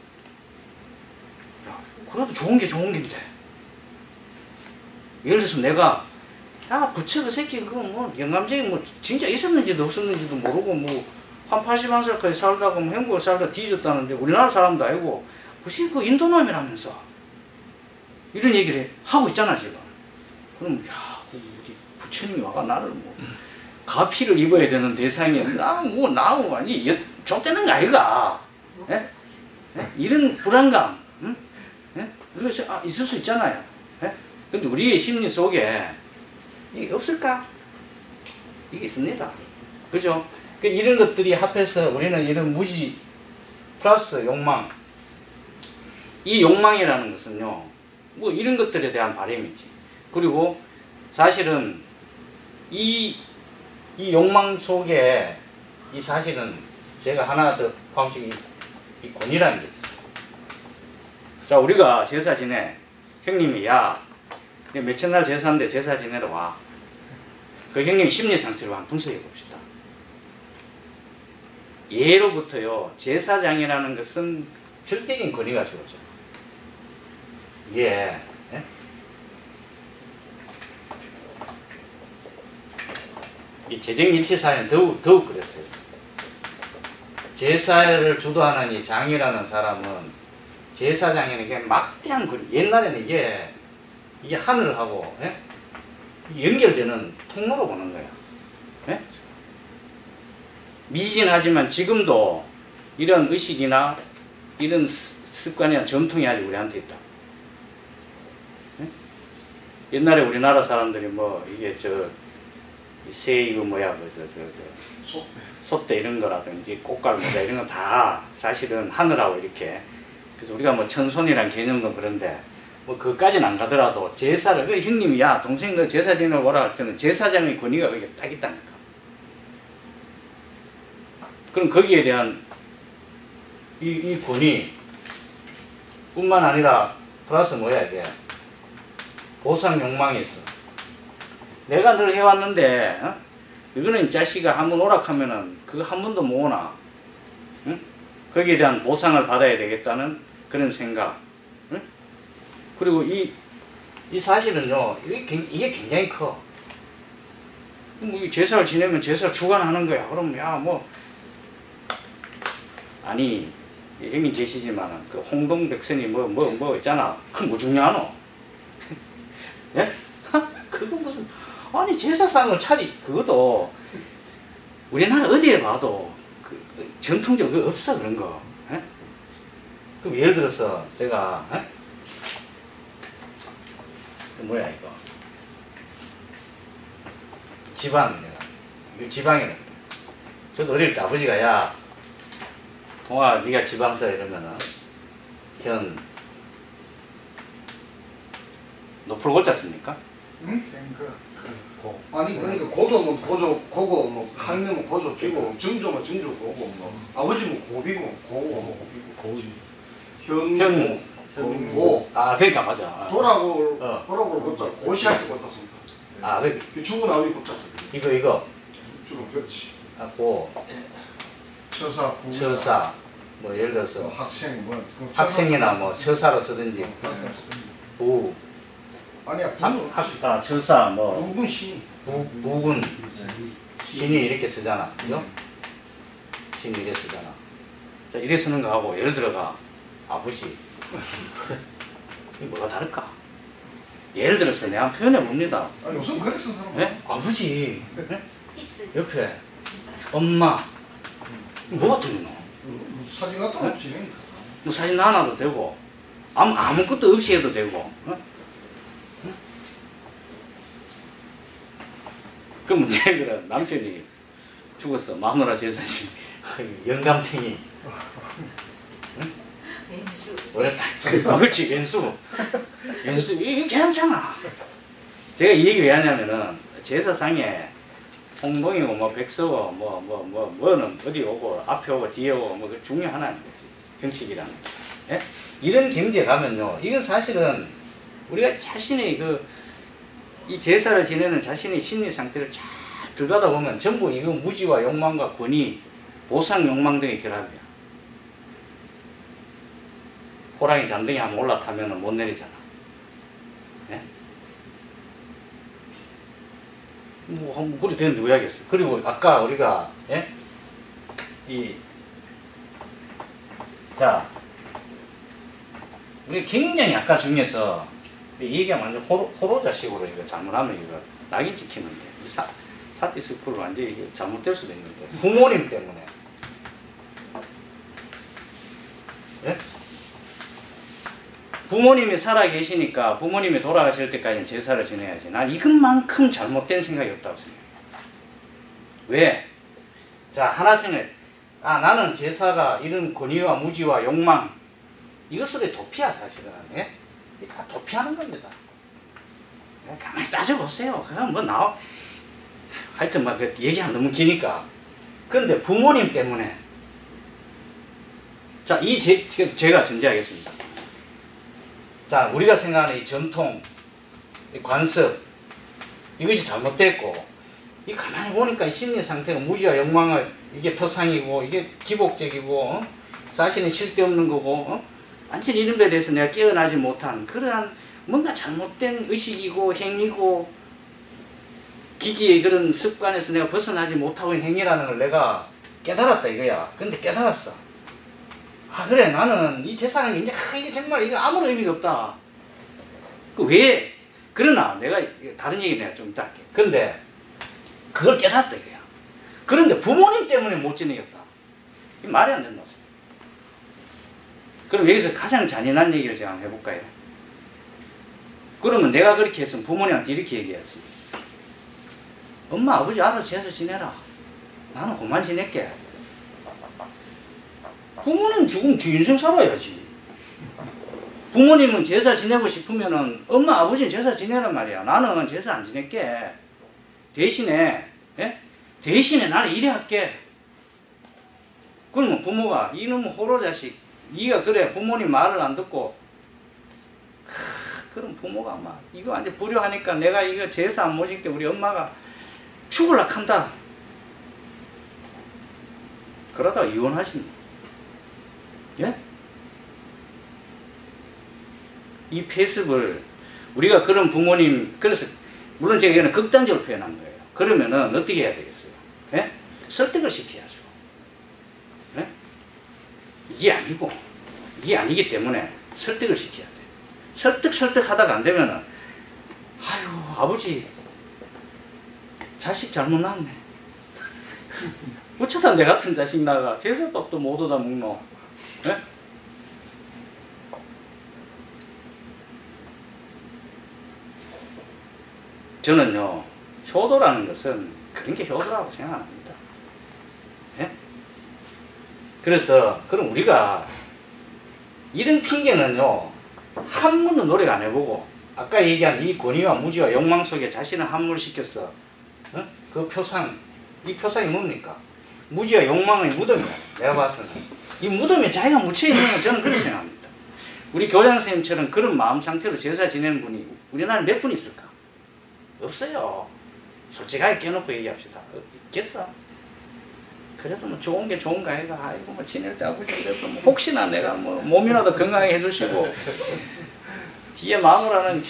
그래도 좋은 게 좋은 긴데. 예를 들어서 내가 야, 부처 그 새끼, 그거 뭐, 영감쟁이 뭐, 진짜 있었는지도 없었는지도 모르고, 뭐, 한 81살까지 살다가, 뭐, 행복을 살다 뒤졌다는데, 우리나라 사람도 아니고, 그것이 그 인도놈이라면서. 이런 얘기를 하고 있잖아, 지금. 그럼, 야, 우리 부처님이 와가 나를 뭐, 가피를 입어야 되는 대상이, 나하고 아니, 족되는 거 아이가. 예? 예? 이런 불안감, 응? 예? 우리가 있을 수 있잖아요. 예? 근데 우리의 심리 속에, 이게 없을까? 이게 있습니다. 그죠? 이런 것들이 합해서 우리는 이런 무지 플러스 욕망. 이 욕망이라는 것은요, 뭐 이런 것들에 대한 바람이지. 그리고 사실은 이 욕망 속에 이 사실은 제가 하나 더 포함시킨 이 권위라는 게 있어요. 자, 우리가 제사 지내. 형님이 야 몇천 날 제사인데 제사 지내러 와. 그 형님 심리 상태를 한번 분석해 봅시다. 예로부터요 제사장이라는 것은 절대적인 권위가 주어져요. 예. 이 재정일치사회는 더욱 그랬어요. 제사를 주도하는 이 장이라는 사람은 제사장에게 막대한 권위. 옛날에는 이게 하늘하고 연결되는 통로로 보는 거야. 예? 미진하지만 지금도 이런 의식이나 이런 습관이나 전통이 아직 우리한테 있다. 예? 옛날에 우리나라 사람들이 뭐 이게 새 이거 뭐야 속대 이런 거라든지 꽃갈 모자 이런 거 다 사실은 하늘하고 이렇게. 그래서 우리가 뭐 천손이란 개념도 그런데 뭐 그까지는 안 가더라도 제사를 형님이 야 동생 너 제사 지내러 오라 할 때는 제사장의 권위가 거기에 딱 있다니까. 그럼 거기에 대한 이 권위 뿐만 아니라 플러스 뭐야 이게 보상 욕망이 있어. 내가 늘 해왔는데 이거는 이 자식아 한번 오락하면은 그거 한 번도 못 오나. 응? 거기에 대한 보상을 받아야 되겠다는 그런 생각. 응? 그리고 이 사실은요 이게 굉장히 커. 뭐 이 제사를 지내면 제사 주관하는 거야. 그럼 야 뭐 아니 형님 계시지만은 그 홍동백선이 뭐 있잖아. 그거 뭐 중요하노? 예? 그거 무슨 아니 제사상을 그것도 우리나라 어디에 봐도 그 전통적으로 없어 그런 거. 예? 그럼 예를 들어서 제가 뭐야 이거 지방이네. 저도 어릴 때 아버지가 야 동아 네가 지방서 이러면은 형 노플 고자 씁니까? 응? 아니 그러니까 고조면 고조 고고 뭐 학명은 고조 비고 증조면 증조 고고 뭐 아버지면 고비고 고고 형고 아 그러니까 맞아. 도라고 고자 고시할 때 고쳤습니다. 아 그 죽은 아버지 고쳤다. 이거 주로 그렇지. 고 처사 뭐 예를 들어서 학생 뭐 학생이나 뭐 처사로 쓰든지 부 아니야 처사 뭐 부군 시 부군 신이 이렇게 쓰잖아. 그죠? 신이 이렇게 쓰잖아. 자, 이렇게 쓰는 거하고 예를 들어가 아버지 이 뭐가 다를까? 예를 들어서 내가 표현해 봅니다. 아니 무슨 그랬어 사람? 예? 아버지 있어. 옆에 엄마 뭐가 틀리노? 사진 같은 거 없지. 뭐 사진 하나도 되고 아무것도 없이 해도 되고. 그럼 예를 들어 남편이 죽었어. 마누라 제사지 영감탱이 왼수. 어렵다. 그렇지 왼수 이게 괜찮아. 제가 이 얘기 왜 하냐면은 제사상에 홍동이고 뭐 백서고 뭐는 어디 오고 앞에 오고 뒤에 오고 뭐 그 중요 하나인 거지. 형식이라는 거. 예? 이런 경지에 가면요 이건 사실은 우리가 자신의 이 제사를 지내는 자신의 심리 상태를 잘 들여다 보면 전부 이거 무지와 욕망과 권위, 보상 욕망 등의 결합이야. 호랑이 잔등에 한번 올라타면 못 내리잖아. 예? 뭐 그리 되는데 왜 하겠어? 그리고 아까 우리가 우리 굉장히 아까 중에서 이 얘기가 완전 호로자식으로 이거 잘못하면 이거 낙인 찍히는데 사티스쿨을 완전히 이게 잘못될 수도 있는데 부모님 때문에. 예? 부모님이 살아 계시니까 부모님이 돌아가실 때까지는 제사를 지내야지. 난 이것만큼 잘못된 생각이 없다고 생각해요. 왜? 자, 하나 생각해. 나는 제사가 이런 권위와 무지와 욕망 이것으로의 도피야 사실은. 예? 다 도피하는 겁니다. 가만히 따져보세요. 그냥 뭐 하여튼 막 얘기하면 너무 기니까. 그런데 부모님 때문에 자, 제가 전제하겠습니다. 자, 우리가 생각하는 이 전통, 이 관습, 이것이 잘못됐고, 이 가만히 보니까 이 심리 상태가 무지와 욕망을, 이게 표상이고, 이게 기복적이고, 사실은 실데없는 거고, 완전히 이런 거에 대해서 내가 깨어나지 못한 그러한 뭔가 잘못된 의식이고, 행위고, 기지의 그런 습관에서 내가 벗어나지 못하고 있는 행위라는 걸 내가 깨달았다 이거야. 근데 깨달았어. 아, 그래, 나는 이 재산은 이제 이게 정말 이거 아무런 의미가 없다. 왜? 그러나 내가 다른 얘기 내가 좀 이따 할게. 근데 그걸 깨달았다 이거야. 그런데 부모님 때문에 못 지내겠다. 이 말이 안 된다. 그럼 여기서 가장 잔인한 얘기를 제가 한번 해볼까요? 그러면 내가 그렇게 했으면 부모님한테 이렇게 얘기해야지. 엄마, 아버지 알아서 제사 지내라. 나는 그만 지낼게. 부모님 죽으면 지 인생 살아야지. 부모님은 제사 지내고 싶으면은 엄마, 아버지는 제사 지내란 말이야. 나는 제사 안 지낼게. 대신에, 예? 대신에 나는 이래 할게. 그러면 부모가 이놈 호로 자식, 네가 그래 부모님 말을 안 듣고, 그럼 부모가 막 이거 완전 불효하니까 내가 이거 제사 안 모실게. 우리 엄마가 죽을라 한다. 그러다가 이혼하십니다. 예? 이 폐습을 우리가 그런 부모님, 그래서 물론 제가 이거는 극단적으로 표현한 거예요. 그러면은 어떻게 해야 되겠어요? 예? 설득을 시켜야죠. 예? 이게 아니고, 이게 아니기 때문에 설득을 시켜야 돼. 설득하다가 안 되면은, 아유, 아버지, 자식 잘못 낳았네. 어쩌다 내 같은 자식 나가 제사밥도 못 얻어 먹노. 예? 저는요, 효도라는 것은 그런 게 효도라고 생각 안 합니다. 예? 그래서, 그럼 우리가 이런 핑계는요, 한 번도 노력 안 해보고, 아까 얘기한 이 권위와 무지와 욕망 속에 자신을 함몰시켰어. 어? 그 표상, 이 표상이 뭡니까? 무지와 욕망의 무덤이야. 내가 봐서는. 이 무덤에 자기가 묻혀있는 건 저는 그렇게 생각합니다. 우리 교장 선생님처럼 그런 마음 상태로 제사 지내는 분이 우리나라에 몇 분 있을까? 없어요. 솔직하게 깨놓고 얘기합시다. 있겠어? 그래도 뭐 좋은 게 좋은가 해가, 아이고 뭐 지낼 때 아버지 그래도 뭐 혹시나 내가 뭐 몸이라도 건강하게 해주시고 뒤에 마누라는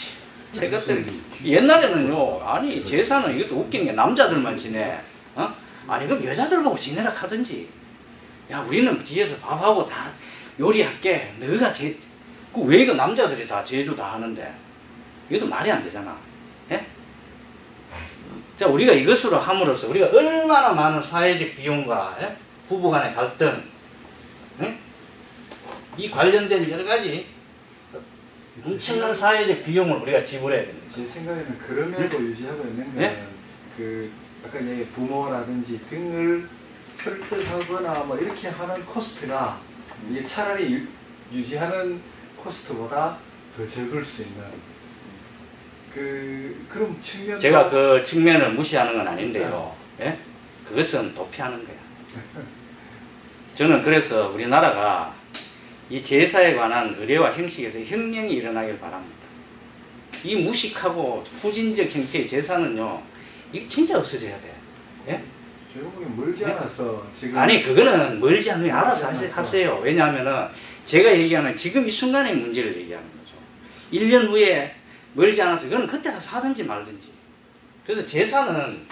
제것들 옛날에는요, 아니 제사는 이것도 웃기는 게 남자들만 지내. 어? 아니 그럼 여자들 보고 지내라 하든지. 야, 우리는 뒤에서 밥하고 다 요리할게. 너가 왜 이거 남자들이 다 제주 다 하는데? 이것도 말이 안 되잖아. 예? 자, 우리가 이것으로 함으로써 우리가 얼마나 많은 사회적 비용과, 예? 부부간의 갈등, 예? 이 관련된 여러 가지 엄청난 사회적 비용을 우리가 지불해야 됩니다. 제 생각에는 그럼에도 유지하고 있는 거는 예? 그 아까 얘기 부모라든지 등을 설득하거나 뭐 이렇게 하는 코스트가 이게 차라리 유지하는 코스트보다 더 적을 수 있는 그런 측면. 제가 그 측면을 무시하는 건 아닌데요. 예? 그것은 도피하는 거야. 저는 그래서 우리나라가 이 제사에 관한 의례와 형식에서 혁명이 일어나길 바랍니다. 이 무식하고 후진적 형태의 제사는요, 이게 진짜 없어져야 돼. 예? 결국에 멀지 않아서 지금. 아니, 그거는 멀지 않으면 알아서 하세요. 왜냐하면은 제가 얘기하는 지금 이 순간의 문제를 얘기하는 거죠. 1년 후에 멀지 않아서 그거는 그때 가서 하든지 말든지. 그래서 제사는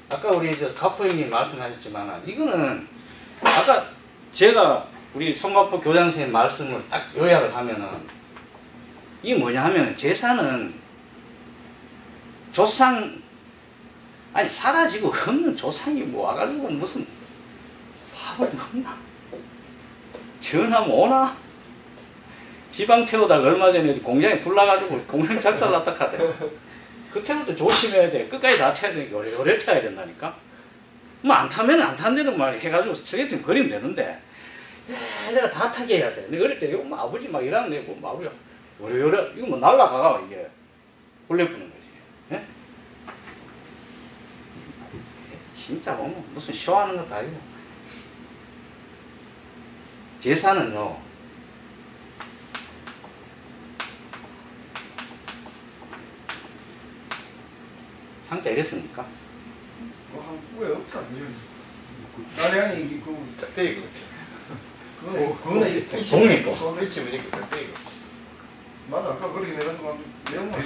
아까 우리 가포 형님 말씀하셨지만 이거는 아까 제가 우리 송가포 교장 선생님 말씀을 딱 요약을 하면은 이게 뭐냐 하면 제사는 조상, 아니 사라지고 없는 조상이 뭐 와가지고 무슨 밥을 먹나? 전화면 오나? 지방 태우다가 얼마 전에 공장에 불 나가지고 공장 작살났다 하대. 그 태울 때 조심해야 돼. 끝까지 다 태워야 되니까 오래 태워야 된다니까. 뭐 안 타면 안 탄 데는 막 해가지고 스케이팅 버리면 되는데, 내가 다 타게 해야 돼. 내가 어릴 때 이거 뭐 아버지 막 이러는 데 뭐 아버지 오래 이거 뭐 날라가가 이게 원래 부는 거지. 예? 진짜 보면 무슨 쇼하는 것도 아니고. 제사는요, 한때 이랬습니까? 왜 없잖아. 나량이 이게 그 짝대기 그거는 이 종이고. 그렇지 무조건 짝대기. 맞아. 아까 그렇게 내가지고 내용 맞어.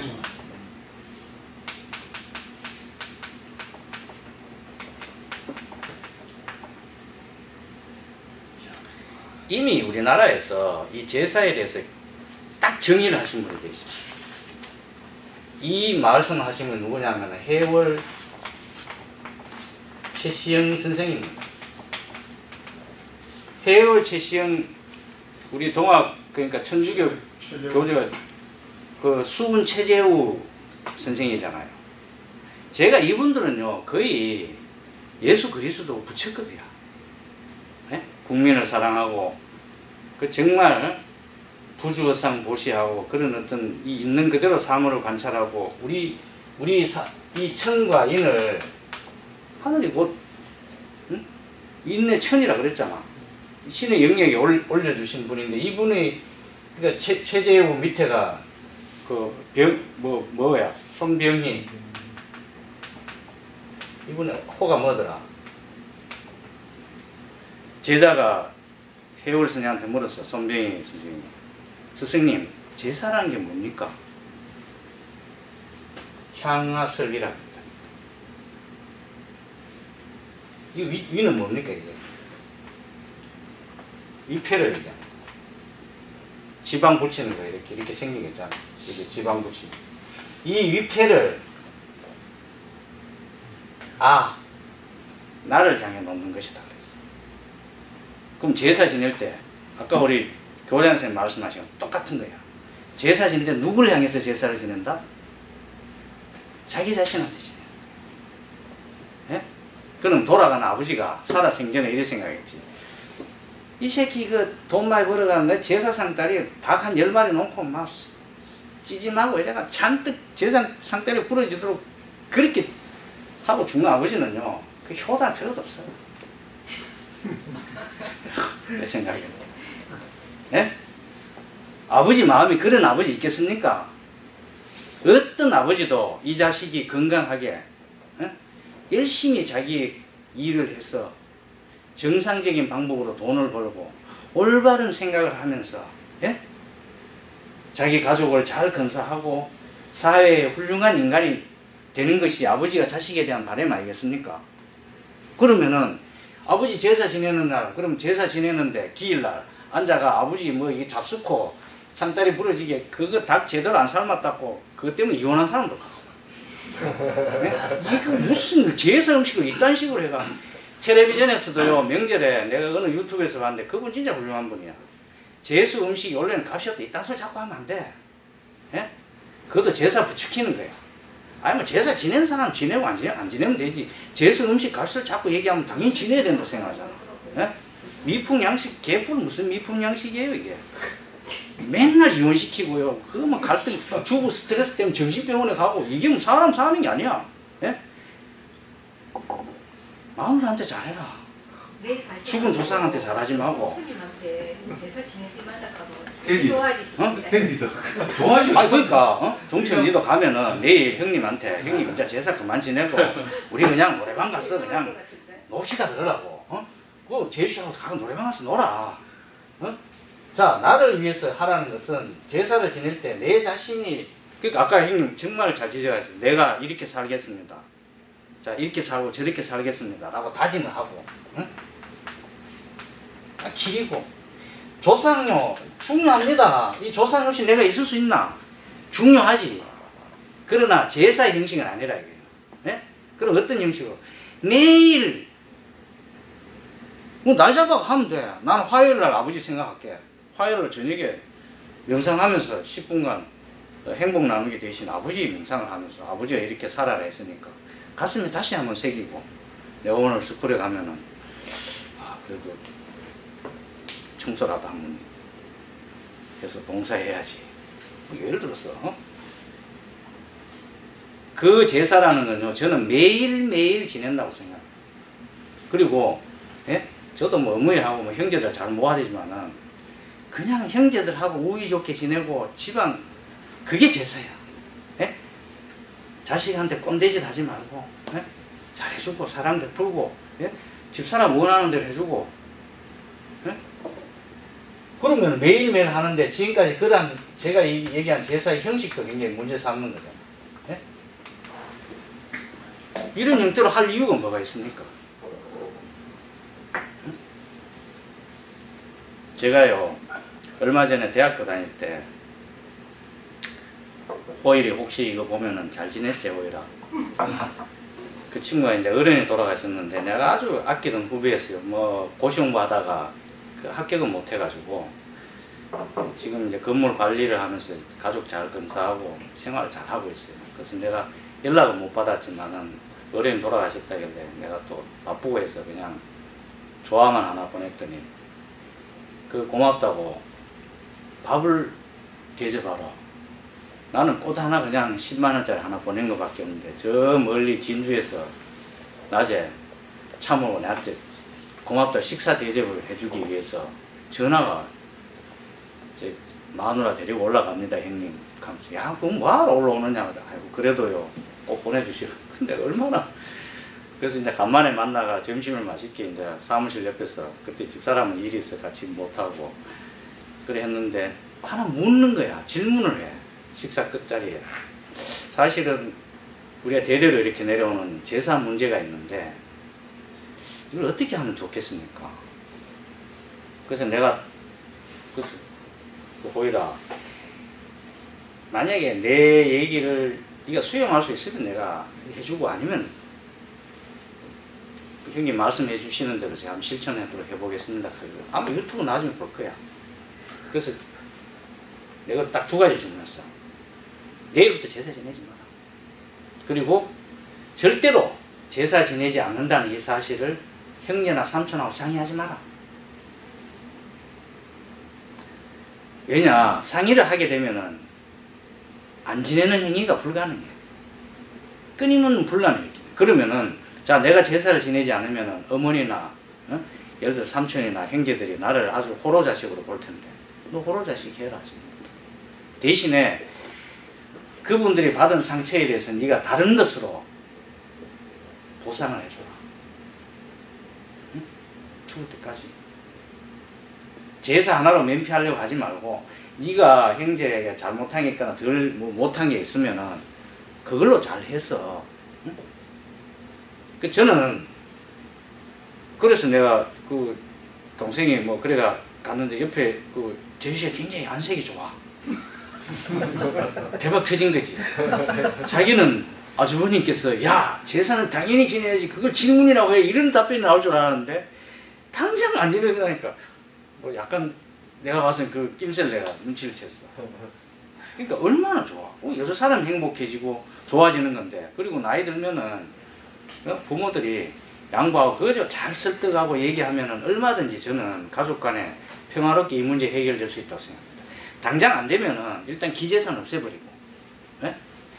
이미 우리나라에서 이 제사에 대해서 딱 정의를 하신 분이 계시죠. 이 말씀 하신 분 누구냐면 해월 최시영 선생입니다. 해월 최시영 우리 동학 그러니까 천주교 교주가 그 수은 최재우 선생이잖아요. 제가 이분들은요 거의 예수 그리스도 부처급이야. 네? 국민을 사랑하고 그 정말 부주의상 보시하고 그런 어떤 이 있는 그대로 사물을 관찰하고 우리 이 천과 인을 하늘이 곧 응? 인내 천이라 그랬잖아. 신의 영역에 올려주신 분인데 이분이 그러니까 최재우 밑에가 그 뭐야 손병희 이분의 호가 뭐더라. 제자가 해월 스님한테 물었어. 손병희 선생님. 스승님, 제사라는 게 뭡니까? 향화설이랍니다. 이 위는 뭡니까 이게? 위패를 얘기합니다. 지방 붙이는 거 이렇게 생기겠잖아. 이게 지방 붙이는. 이 위패를 나를 향해 놓는 것이다 그랬어. 그럼 제사 지낼 때 아까 우리 교장 선생님 말씀하신 건 똑같은 거야. 제사 지낼 때 누구를 향해서 제사를 지낸다? 자기 자신한테 지낸다. 예? 그럼 돌아가는 아버지가 살아 생전에 이래 생각했지. 이 새끼 그 돈 많이 벌어가는 제사 상다리 닭 한 10마리 놓고 막 찌짐하고 이래가 잔뜩 제사 상다리 부러지도록 그렇게 하고 죽는 아버지는요. 그 효도할 필요도 없어요. 내 생각에는. 예? 아버지 마음이 그런 아버지 있겠습니까? 어떤 아버지도 이 자식이 건강하게 열심히 자기 일을 해서 정상적인 방법으로 돈을 벌고 올바른 생각을 하면서 자기 가족을 잘 건사하고 사회에 훌륭한 인간이 되는 것이 아버지가 자식에 대한 바람 아니겠습니까? 그러면은 아버지 제사 지내는 날, 그럼 제사 지내는데 기일날 앉아가 아버지 뭐 이게 잡수고 상다리 부러지게 그거 닭 제대로 안 삶았다고 그것 때문에 이혼한 사람도 갔어. 네? 이거 무슨 제사 음식을 이딴 식으로 해가 텔레비전에서도요 명절에 내가 어느 유튜브에서 봤는데 그분 진짜 훌륭한 분이야. 제수 음식이 원래는 값이 없다 이딴 소리 자꾸 하면 안 돼. 예? 그것도 제사 부추기는 거야. 아니면 제사 지낸 사람 지내고 안 지내면 되지. 제수 음식 값을 자꾸 얘기하면 당연히 지내야 된다고 생각하잖아. 예? 미풍양식 개뿔 무슨 미풍양식이에요 이게. 맨날 이혼시키고요. 그거 뭐 갈등 주부 스트레스 때문에 정신병원에 가고 이게 뭐 사람 사는 게 아니야. 예? 마누라한테 잘해라. 죽은 조상한테 잘하지 말고. 스님한테 제사 지내지 말자고 댄디. 좋아해주시는데. 댄디도 좋아하지. 아니 그러니까 종철 니도 가면은 내일 형님한테 형님 이제 제사 그만 지내고 우리 그냥 노래방 가서 그냥 놉시다 그러라고. 그 제수하고 가서 노래방 가서 놀아. 자 나를 위해서 하라는 것은 제사를 지낼 때 내 자신이 그러니까 아까 형님 정말 잘 지적하셨어요. 내가 이렇게 살겠습니다. 자 이렇게 살고 저렇게 살겠습니다 라고 다짐을 하고 길이고 조상요 중요합니다. 이 조상 없이 내가 있을 수 있나? 중요하지. 그러나 제사 형식은 아니라 이거예요. 예? 그럼 어떤 형식으로? 매일 뭐 날 잡아서 하면 돼. 나는 화요일날 아버지 생각할게. 화요일날 저녁에 명상하면서 10분간 행복 나누기 대신 아버지 명상을 하면서 아버지가 이렇게 살아라 했으니까 가슴에 다시 한번 새기고 내가 오늘 스쿨에 가면은 그래도 청소라도 한번 해서 봉사해야지. 예를 들어서 그 제사라는 건요, 저는 매일매일 지낸다고 생각합니다. 그리고, 예? 저도 뭐 어머니하고 뭐 형제들 잘 모아되지만은, 그냥 형제들하고 우애 좋게 지내고, 집안, 그게 제사야. 예? 자식한테 꼰대짓 하지 말고, 예? 잘해주고, 사랑 베풀고, 예? 집사람 원하는 대로 해주고, 예? 그러면 매일매일 하는데, 지금까지 그런, 제가 얘기한 제사의 형식도 굉장히 문제 삼는 거잖아요. 예? 이런 형태로 할 이유가 뭐가 있습니까? 제가요, 얼마 전에 대학교 다닐 때, 호일이 혹시 이거 보면은 잘 지냈지, 호일아? 그 친구가 이제 어른이 돌아가셨는데, 내가 아주 아끼던 후배였어요. 뭐, 고시공부 하다가 그 합격은 못 해가지고, 지금 이제 건물 관리를 하면서 가족 잘 건사하고 생활을 잘 하고 있어요. 그래서 내가 연락은 못 받았지만은, 어른이 돌아가셨다길래 내가 또 바쁘고 해서 그냥 조화만 하나 보냈더니, 그 고맙다고 밥을 대접하라. 나는 꽃 하나 그냥 10만원짜리 하나 보낸 것밖에 없는데, 저 멀리 진주에서 낮에 참으로 나한테 고맙다 식사 대접을 해주기 위해서 전화가, 이제 마누라 데리고 올라갑니다 형님 하면서, 야 그럼 뭐하러 올라오느냐. 아이고 그래도요 꼭 보내주시고. 근데 얼마나. 그래서 이제 간만에 만나가 점심을 맛있게 이제 사무실 옆에서, 그때 집사람은 일이 있어 같이 못하고 그래 했는데, 하나 묻는 거야. 질문을 해. 식사 끝자리에. 사실은 우리가 대대로 이렇게 내려오는 제사 문제가 있는데, 이걸 어떻게 하면 좋겠습니까? 그래서 내가, 그래서 호일아, 만약에 내 얘기를 네가 수용할 수 있으면 내가 해주고, 아니면 형님 말씀해 주시는 대로 제가 한번 실천하도록 해보겠습니다. 아마 유튜브 나중에 볼 거야. 그래서 내가 딱 2가지 주문했어. 내일부터 제사 지내지 마라. 그리고 절대로 제사 지내지 않는다는 이 사실을 형제나 삼촌하고 상의하지 마라. 왜냐, 상의를 하게 되면은 안 지내는 행위가 불가능해. 끊이는 분란이 있기. 그러면은, 자, 내가 제사를 지내지 않으면은 어머니나, 예를 들어 삼촌이나 형제들이 나를 아주 호로자식으로 볼 텐데, 너 호로자식 해라. 대신에 그분들이 받은 상처에 대해서 네가 다른 것으로 보상을 해줘라. 응? 죽을 때까지. 제사 하나로 면피하려고 하지 말고, 네가 형제에게 잘못한 게 있거나 덜 못한 게 있으면은 그걸로 잘 해서. 응? 그 저는 그래서 내가 그 동생이 뭐 그래가 갔는데, 옆에 그 제주씨가 굉장히 안색이 좋아. 대박 터진 거지. 자기는 아주버님께서, 야 제사는 당연히 지내야지, 그걸 질문이라고 해, 이런 답변이 나올 줄 알았는데 당장 안 지내니까 뭐 약간 내가 봐서는 그 낌새를 내가 눈치를 챘어. 그러니까 얼마나 좋아. 여러 사람 행복해지고 좋아지는 건데, 그리고 나이 들면은 부모들이 양보하고 그저 잘 설득하고 얘기하면은 얼마든지 저는 가족 간에 평화롭게 이 문제 해결될 수 있다고 생각합니다. 당장 안 되면은 일단 기제사는 없애버리고, 네?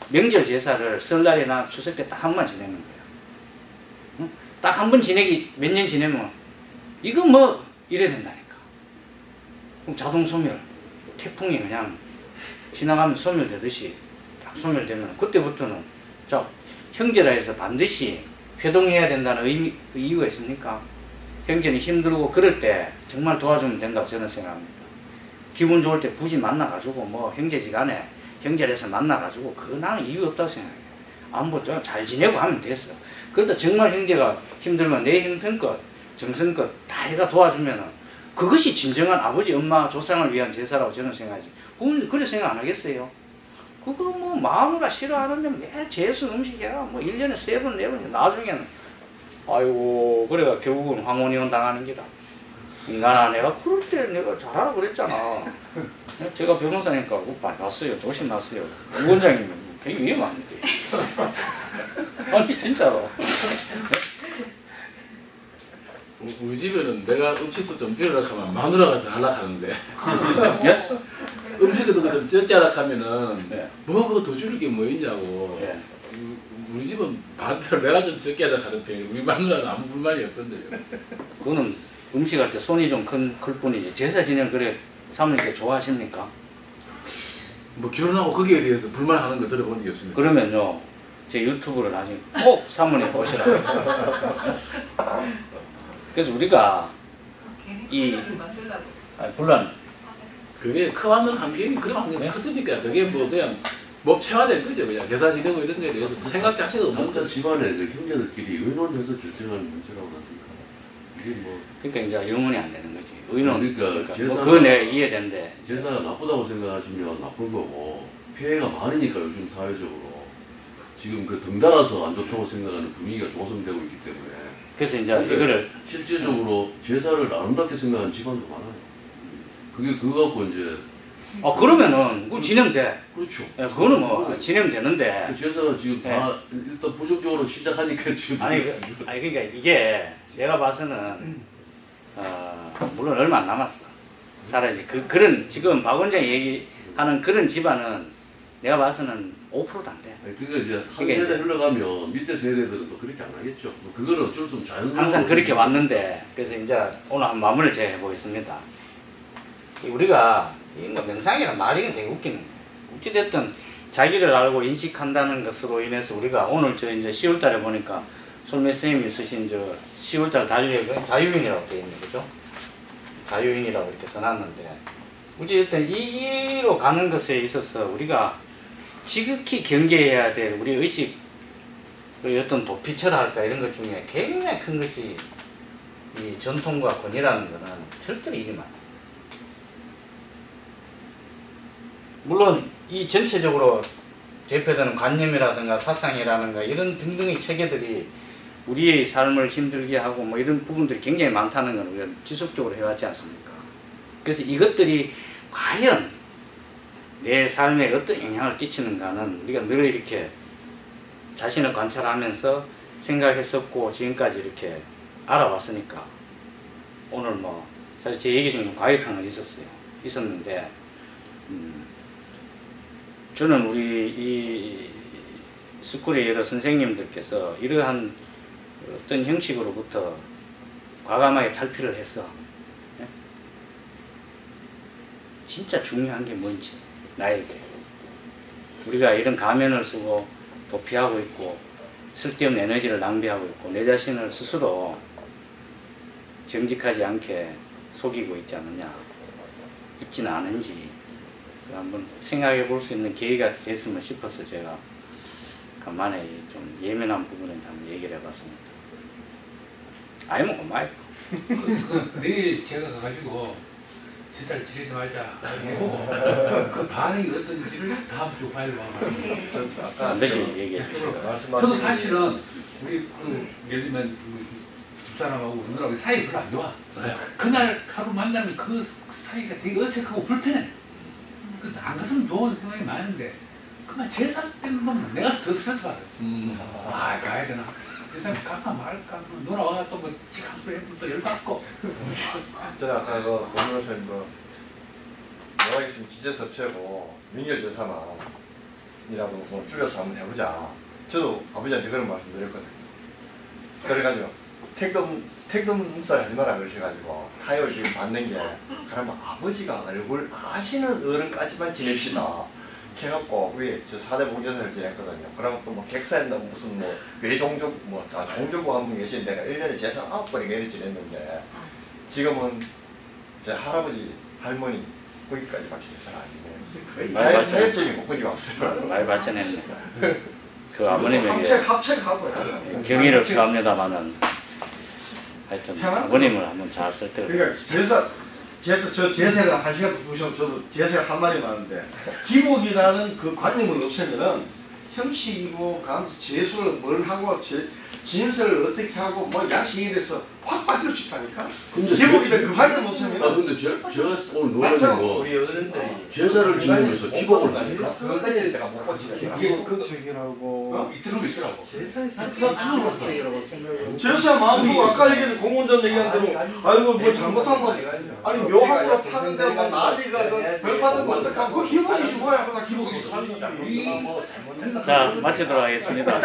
명절 제사를 설날이나 추석 때 딱 한 번 지내는 거야. 응? 딱 한 번 지내기 몇 년 지내면 이거 뭐 이래야 된다니까. 그럼 자동 소멸, 태풍이 그냥 지나가면 소멸되듯이 딱 소멸되면, 그때부터는 자 형제라 해서 반드시 회동해야 된다는 이유가 있습니까? 형제는 힘들고 그럴 때 정말 도와주면 된다고 저는 생각합니다. 기분 좋을 때 굳이 만나가지고 뭐 형제지간에 형제라서 만나가지고 그 나는 이유 없다고 생각해요. 안부 잘 지내고 하면 됐어. 그러다 정말 형제가 힘들면 내 형편껏 정성껏 다 해가 도와주면은 그것이 진정한 아버지 엄마 조상을 위한 제사라고 저는 생각하지. 부모님 그래 생각 안 하겠어요? 그거 뭐 마누라 싫어하는데 매 제수 음식이야 뭐 1년에 3번 4번, 나중에는 아이고 그래가 결국은 황혼이혼 당하는 기라. 인간아, 내가 그럴 때 내가 잘하라 그랬잖아. 제가 변호사니까 봤어요. 조심하세요. 우 원장님은 되게 위험합니다. 아니 진짜로. 우리 집에는 내가 음식도 좀 줄여라 하면 마누라가 더 하려고 하는데 음식도 좀 쪄짜라 하면은 네. 뭐 그거 더 줄일 게 뭐 있냐고. 네. 우리 집은 반대로 내가 좀 적게 하자 하는 편이에요. 우리 마누라는 아무 불만이 없던데요. 그거는 음식할 때 손이 좀 클 뿐이지. 제사 지내는 그래 사모님께 좋아하십니까? 뭐 결혼하고 거기에 대해서 불만하는 걸 들어본 적이 없습니다. 그러면요 제 유튜브를 나중에 꼭 사모님 보시라고. 그래서 우리가 이 만들라고. 물론 그게 커왔는 환경이 그런 환경이 컸으니까 그게 뭐 그냥 체화된 거죠. 그냥 제사 지내고 이런 거에 대해서 생각 자체가 없는 각자 거죠. 집안의 그 형제들끼리 의논해서 결정하는 문제라고 하니까 이게 뭐 그러니까 이제 영혼이 안 되는 거지. 의논. 그러니까 그거 내 이해되는데. 제사가 나쁘다고 생각하시면 나쁜 거고 피해가 많으니까 요즘 사회적으로 지금 그 등달아서 안 좋다고 생각하는 분위기가 조성되고 있기 때문에 그래서 이제 이거를 실제적으로 제사를 아름답게 생각하는 집안도 많아요. 그게 그거 갖고 이제 그러면은 그거 지내면 돼. 그렇죠. 예, 그거는 뭐 지내면 되는데. 그 제사가 지금 다 일단 부정적으로 시작하니까 지금 아니 그러니까 이게 내가 봐서는 물론 얼마 안 남았어. 살아야지. 그런 지금 박 원장이 얘기하는 그런 집안은 내가 봐서는 5%도 안 돼. 그게 이제 한 그게 세대 흘러가면 밑에 세대들은 또 그렇게 안 하겠죠. 뭐 그거는 어쩔 수 없는 자연스러운 항상 그렇게 왔는데 그래서 이제 오늘 한 마무리를 제가 해보겠습니다. 우리가 이거 명상이란 말이 되게 웃기는 거예요. 어찌됐든 자기를 알고 인식한다는 것으로 인해서 우리가 오늘 저 이제 10월달에 보니까 솔메 선생님이 쓰신 저 10월달 달력에 자유인이라고 되어 있는 거죠. 자유인이라고 이렇게 써놨는데 어찌됐든 이로 가는 것에 있어서 우리가 지극히 경계해야 될 우리 의식 어떤 도피처라 할까 이런 것 중에 굉장히 큰 것이 이 전통과 권위라는 거는 절대로 잊지 마요. 물론 이 전체적으로 대표되는 관념이라든가 사상이라든가 이런 등등의 체계들이 우리의 삶을 힘들게 하고 뭐 이런 부분들이 굉장히 많다는 건 우리가 지속적으로 해왔지 않습니까? 그래서 이것들이 과연 내 삶에 어떤 영향을 끼치는가는 우리가 늘 이렇게 자신을 관찰하면서 생각했었고 지금까지 이렇게 알아왔으니까 오늘 뭐 사실 제 얘기 중에 좀 과격한 건 있었는데 저는 우리 이 스쿨의 여러 선생님들께서 이러한 어떤 형식으로부터 과감하게 탈피를 해서 진짜 중요한 게 뭔지 나에게 우리가 이런 가면을 쓰고 도피하고 있고 쓸데없는 에너지를 낭비하고 있고 내 자신을 스스로 정직하지 않게 속이고 있지 않느냐 있지는 않은지 한번 생각해 볼 수 있는 기회가 됐으면 싶어서 제가 간만에 좀 예민한 부분에 한번 얘기를 해봤습니다. 아니면 고마워요. 내일 제가 가가지고 제사를 지내지 말자 해보고 그 반응이 어떤지를 다음 주 화요일 와가지고 반드시 얘기해 주세요. 저도 사실은 우리 예를 들면 집사람하고 누나하고 사이 별로 안 좋아. 그날 하루 만나면 그 사이가 되게 어색하고 불편해. 그래서 안 갔으면 좋은 생각이 많은데 그만 제사 때는 내가 더 스트레스 받아요. 가야 되나? 제사 갈까 말까? 누나 와가 또 뭐 지갑으로 해보면 또 열받고. 저는 아까 그 본문에서 뭐가 있으면 지제사 없애고 명절제사만이라도 뭐 줄여서 한번 해보자. 저도 아버지한테 그런 말씀 드렸거든요. 그래가지고 태금살 하지 마라 그러셔가지고 타협을 지금 받는 게 그러면 아버지가 얼굴 아시는 어른까지만 지냅시다. 해갖고 위에 저 4대 봉제사를 지냈거든요. 그러면 또 뭐 객사했나 무슨 뭐 외종족 종족부 한 분 계신데 내가 1년에 제사 9번인가 이렇게 지냈는데 지금은 제 할아버지 할머니 거기까지밖에 제사가 아니네요. 타협점이 거기까지 왔어요. 많이 발전했네. 그 아버님에게 합책하고요. 경의를 표합니다마는 하여튼 아버님을 한번 잘 쓸 때. 그러니까 저 제사를 1시간 보시면 저도 제사가 한 마리 많은데 기복이라는 그 관념을 없애면은 형식이고 재수를 뭘 하고 진술을 어떻게 하고 뭐 양식에 대해서 확 바뀔 수 있다니까. 근데 기복이든 그 발전 못하면. 아 근데 제가 오늘 논란이 뭐 우리 어른들이 제사를 지내면서 기복을 지니까 그거까지 제가 못 봤지. 이게 극적이라고 이틀로 있더라고. 제사의 극적이라고 생각을 제사 마음속으로 아까 얘기한 공원장 얘기한 대로 아이고 뭐 잘못한 거 아니 묘함으로 타는데 막 난리가 벌 받은 거 어떡하고 그 기복이지 뭐야 그다 기복이지. 자 마치도록 하겠습니다.